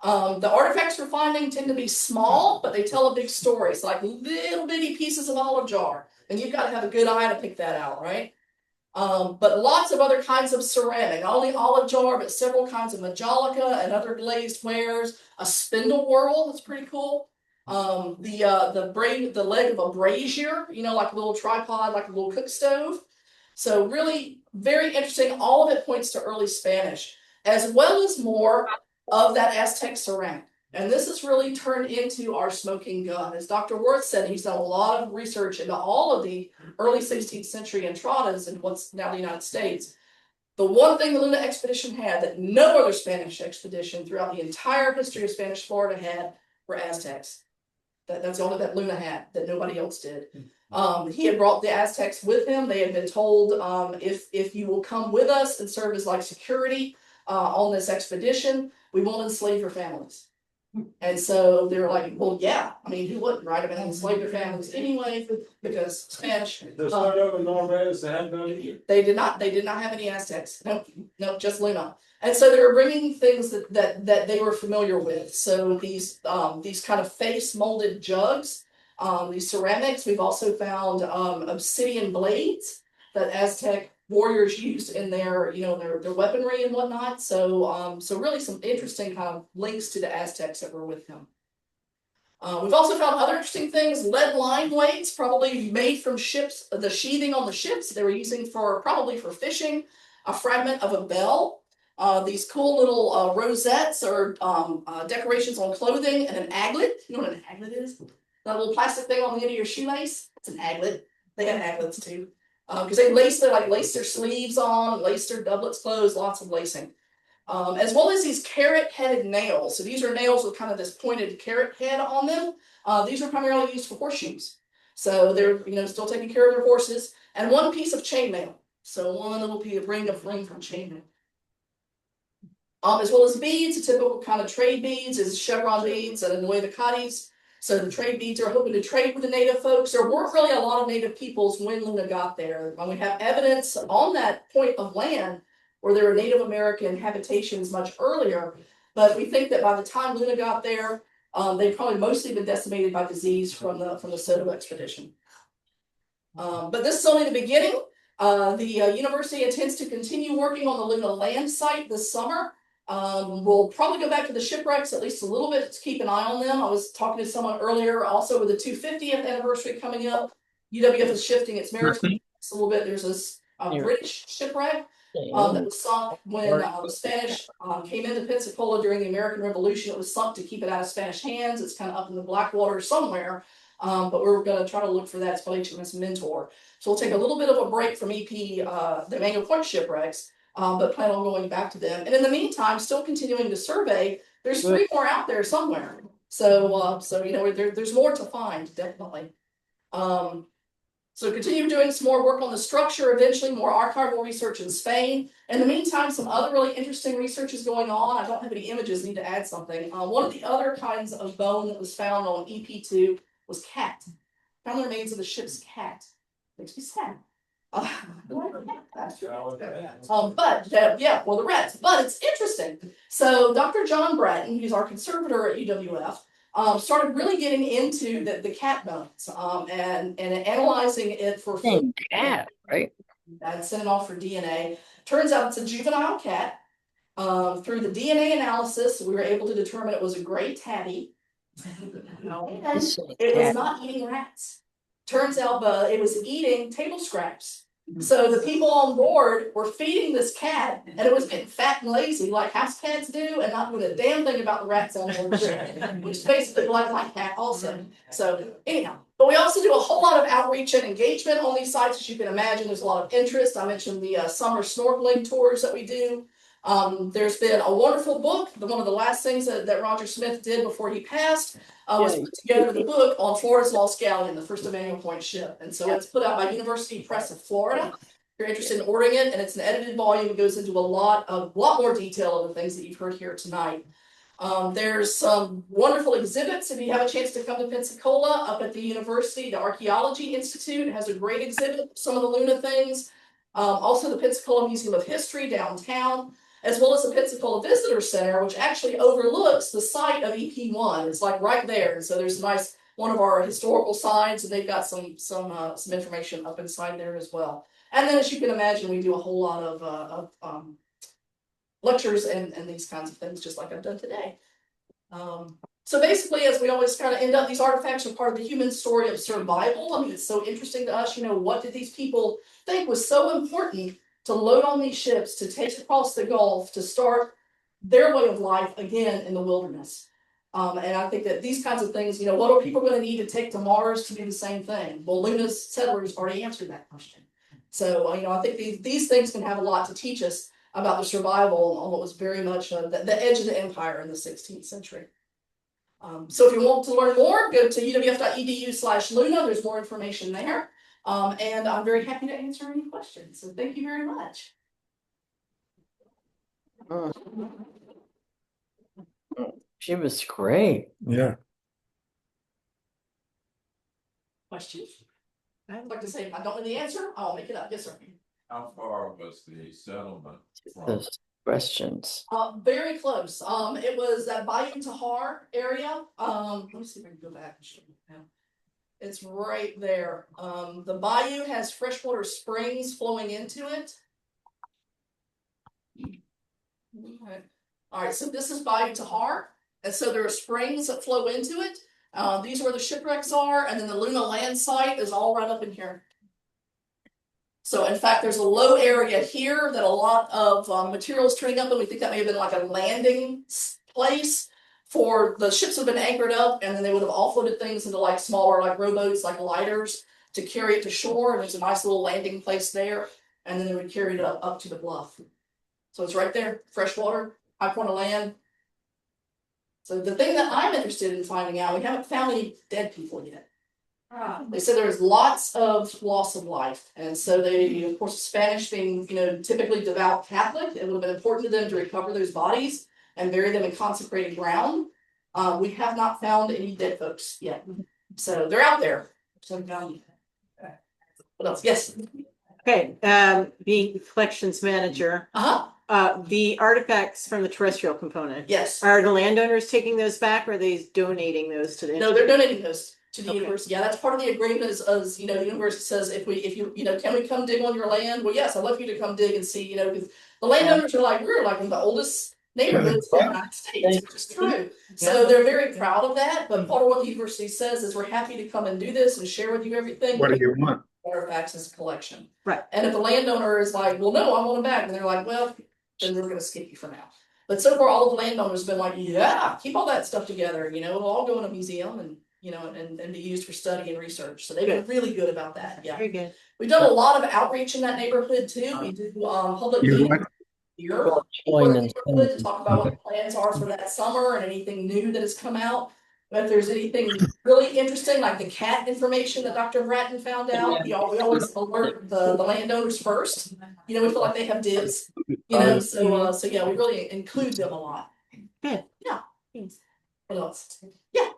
The artifacts we're finding tend to be small, but they tell a big story. It's like little bitty pieces of olive jar, and you've got to have a good eye to pick that out, right? But lots of other kinds of ceramic, not only olive jar, but several kinds of majolica and other glazed wares. A spindle whorl, that's pretty cool. The leg of a brazier, like a little tripod, like a little cook stove. So really very interesting. All of it points to early Spanish, as well as more of that Aztec ceramic. And this has really turned into our smoking gun. As Dr. Worth said, he's done a lot of research into all of the early 16th century entradas in what's now the United States. The one thing the Luna expedition had that no other Spanish expedition throughout the entire history of Spanish Florida had were Aztecs. That's the only that Luna had, that nobody else did. He had brought the Aztecs with him. They had been told, if you will come with us and serve as like security on this expedition, we won't enslave your families. And so they're like, well, yeah, I mean, who wouldn't, right? I mean, enslave their families anyway, because Spanish. There's not over Norvez that had none either. They did not have any Aztecs. Nope, just Luna. And so they were bringing things that they were familiar with. So these kind of face molded jugs, these ceramics. We've also found obsidian blades that Aztec warriors used in their their weaponry and whatnot. So really some interesting kind of links to the Aztecs that were with them. We've also found other interesting things. Lead line weights, probably made from ships, the sheathing on the ships they were using probably for fishing. A fragment of a bell. These cool little rosettes or decorations on clothing, and an aglet. You know what an aglet is? That little plastic thing on the end of your shoelace? It's an aglet. They had aglets too. Because they lace their sleeves on, lace their doublets closed, lots of lacing. As well as these carrot-headed nails. So these are nails with kind of this pointed carrot head on them. These are primarily used for horseshoes. So they're still taking care of their horses. And one piece of chainmail. So one little ring from chainmail. As well as beads, a typical kind of trade beads is chevron beads and nueve catis. So the trade beads are hoping to trade with the native folks. There weren't really a lot of native peoples when Luna got there. We have evidence on that point of land where there were Native American habitations much earlier, but we think that by the time Luna got there, they'd probably mostly been decimated by disease from the Soto expedition. But this is only the beginning. The university intends to continue working on the Luna land site this summer. We'll probably go back to the shipwrecks at least a little bit to keep an eye on them. I was talking to someone earlier, also with the 250th anniversary coming up. UWF is shifting its maritime a little bit. There's this British shipwreck that was sunk when the Spanish came into Pensacola during the American Revolution. It was sunk to keep it out of Spanish hands. It's kind of up in the Blackwater somewhere, but we're going to try to look for that. It's probably HMS Mentor. So we'll take a little bit of a break from EP, the Emmanuel Point shipwrecks. But plan on going back to them. And in the meantime, still continuing to survey. There's 3 more out there somewhere. So there's more to find, definitely. So continue doing some more work on the structure, eventually more archival research in Spain. In the meantime, some other really interesting research is going on. I don't have any images, need to add something. One of the other kinds of bone that was found on EP2 was cat. Found the remains of the ship's cat. Makes me sad. The rats. But it's interesting. So Dr. John Bratton, who's our conservator at UWF, started really getting into the cat bones and analyzing it for cat, right? And sent it off for DNA. Turns out it's a juvenile cat. Through the DNA analysis, we were able to determine it was a gray tabby. And it was not eating rats. Turns out it was eating table scraps. So the people on board were feeding this cat, and it was getting fat and lazy like house cats do, and not doing a damn thing about the rats on board the ship, which is basically like my cat also. So anyhow, but we also do a whole lot of outreach and engagement on these sites, as you can imagine. There's a lot of interest. I mentioned the summer snorkeling tours that we do. There's been a wonderful book. One of the last things that Roger Smith did before he passed was put together the book on Florida's Lost Galleon, the first Emmanuel Point ship. And so it's put out by University Press of Florida. If you're interested in ordering it, and it's an edited volume. It goes into a lot more detail of the things that you've heard here tonight. There's some wonderful exhibits. If you have a chance to come to Pensacola, up at the university, the Archaeology Institute has a great exhibit, some of the Luna things. Also the Pensacola Museum of History downtown, as well as the Pensacola Visitor Center, which actually overlooks the site of EP1. It's like right there. And so there's a nice one of our historical signs, and they've got some information up inside there as well. And then, as you can imagine, we do a whole lot of lectures and these kinds of things, just like I've done today. So basically, as we always kind of end up, these artifacts are part of the human story of survival. I mean, it's so interesting to us, what did these people think was so important to load on these ships, to take across the Gulf, to start their way of life again in the wilderness. And I think that these kinds of things, what are people going to need to take to Mars to do the same thing? Well, Luna's settlers already answered that question. So, I think these things can have a lot to teach us about the survival on what was very much the edge of the empire in the 16th century. So if you want to learn more, go to uwf.edu/Luna. There's more information there. And I'm very happy to answer any questions. So thank you very much. She was great. Yeah. Questions? I'd like to say, if I don't know the answer, I'll make it up. Yes, sir. How far was the settlement from? Those questions. Very close. It was that Bayou Tahar area. Let me see if I can go back and show you now. It's right there. The bayou has freshwater springs flowing into it. All right, so this is Bayou Tahar, and so there are springs that flow into it. These are where the shipwrecks are, and then the Luna land site is all right up in here. So in fact, there's a low area here that a lot of material is turning up, and we think that may have been like a landing place for the ships have been anchored up, and then they would have offloaded things into like smaller like rowboats, like lighters, to carry it to shore. And there's a nice little landing place there, and then they would carry it up to the bluff. So it's right there, freshwater, high point of land. So the thing that I'm interested in finding out, we haven't found any dead people yet. They said there's lots of loss of life, and so they, of course, the Spanish being, typically devout Catholic, it would have been important to them to recover those bodies and bury them in consecrated ground. We have not found any dead folks yet, so they're out there. So what else? Yes. Okay, being collections manager, the artifacts from the terrestrial component. Yes. Are the landowners taking those back, or are they donating those to the? No, they're donating those to the university. Yeah, that's part of the agreement. Is the university says if you can we come dig on your land? Well, yes, I'd love you to come dig and see. Because the landowners are like, we're like in the oldest neighborhoods in the United States, which is true. So they're very proud of that. But part of what the university says is we're happy to come and do this and share with you everything. What do you want? Artifacts as a collection. Right. And if the landowner is like, well, no, I want them back, and they're like, well, then we're going to skip you for now. But so far, all of the landowners have been like, yeah, keep all that stuff together. It'll all go in a museum and and be used for study and research. So they've been really good about that. Yeah. Very good. We've done a lot of outreach in that neighborhood too. We do public meetings here to talk about what the plans are for that summer and anything new that has come out. But if there's anything really interesting, like the cat information that Dr. Bratton found out, we always alert the landowners first. We feel like they have dibs. So yeah, we really include them a lot. Good. Yeah. What else? Yeah.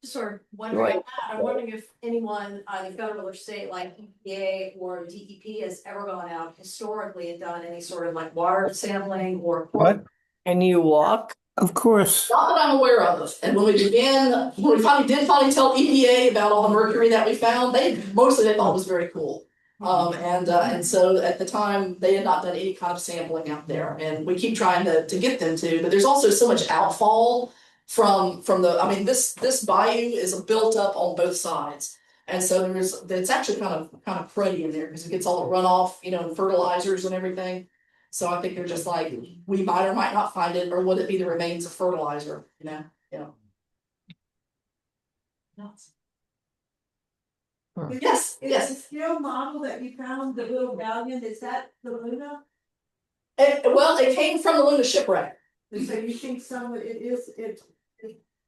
Sort of wondering about that. I'm wondering if anyone on the federal or state like EPA or DEP has ever gone out historically and done any sort of like water sampling or What? Can you walk? Of course. Not that I'm aware of. And when we finally tell EPA about all the mercury that we found, they thought it was very cool. And so at the time they had not done any kind of sampling out there, and we keep trying to get them to, but there's also so much outfall from the, I mean, this bayou is built up on both sides. And so it's actually kind of pretty in there because it gets all the runoff, and fertilizers and everything. So I think they're just like, we might or might not find it, or would it be the remains of fertilizer, Yeah. Yes, yes. Is the scale model that you found, the little galleon, is that the Luna? Well, it came from the Luna shipwreck. And so you think it's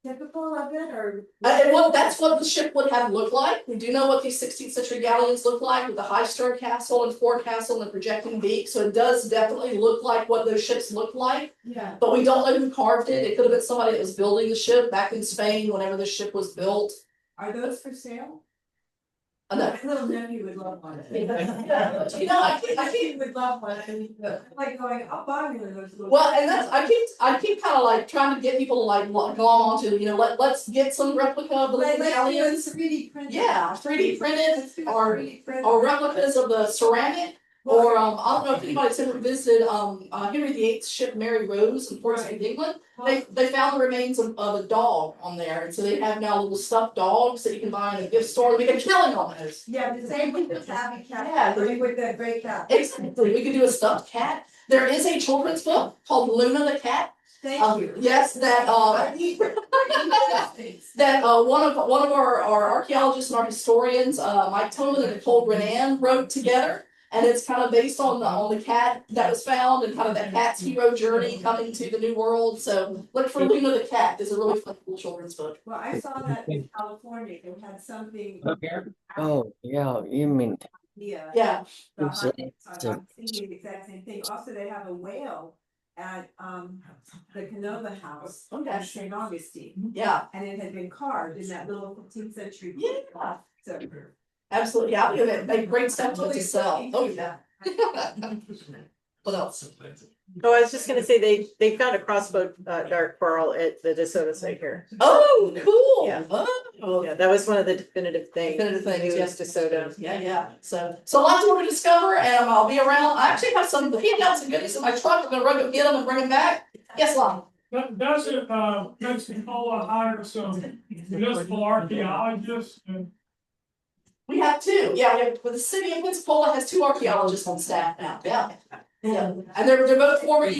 typical of it, or? Well, that's what the ship would have looked like. We do know what these 16th century galleons look like with the high stern castle and forecastle and the projecting beak. So it does definitely look like what those ships looked like. Yeah. But we don't know who carved it. It could have been somebody that was building the ship back in Spain whenever the ship was built. Are those for sale? No. Little nephew would love one. I keep would love one, and like going, I'll buy one of those little. Well, and that's I keep kind of like trying to get people to like glom onto, let's get some replica of the galleons. 3D printed. Yeah, 3D printed or replicas of the ceramic. Or I don't know if anybody's ever visited Henry VIII's ship Mary Rose in Portsmouth, England. They found the remains of a dog on there, and so they have now little stuffed dogs that you can buy in a gift store. We can killing on those. Yeah, the same with the tabby cat. Yeah, with the gray cat. Exactly. We could do a stuffed cat. There is a children's book called Luna the Cat. Thank you. Yes, that one of our archaeologists and our historians, Mike Tillman and Nicole Renan wrote together. And it's kind of based on the cat that was found and kind of that cat's hero journey coming to the new world. So look for Luna the Cat. It's a really fun little children's book. Well, I saw that in California. They had something. Oh, yeah, you mean, Yeah. I'm So- thinking the exact same thing. Also, they have a whale at the Canova House in Okay. St. Augustine. Yeah. And it had been carved in that little 15th century. Yeah. So. Absolutely. Yeah, they make great stuff to sell. Oh yeah. What else? Oh, I was just gonna say, they found a crossbow dart coral at the DeSoto site here. Oh, cool. Yeah. Oh, Yeah, that was one of the definitive things. Definitive things, It yes. was DeSoto. Yeah. So lots more to discover, and I'll be around. I actually have some handouts and goodies in my truck. I'm gonna run go get them and bring them back. Yes, Lon. Doesn't Pensacola hire some municipal archaeologists and We have two. Yeah, but the city of Pensacola has 2 archaeologists on staff now. Yeah. And they're both former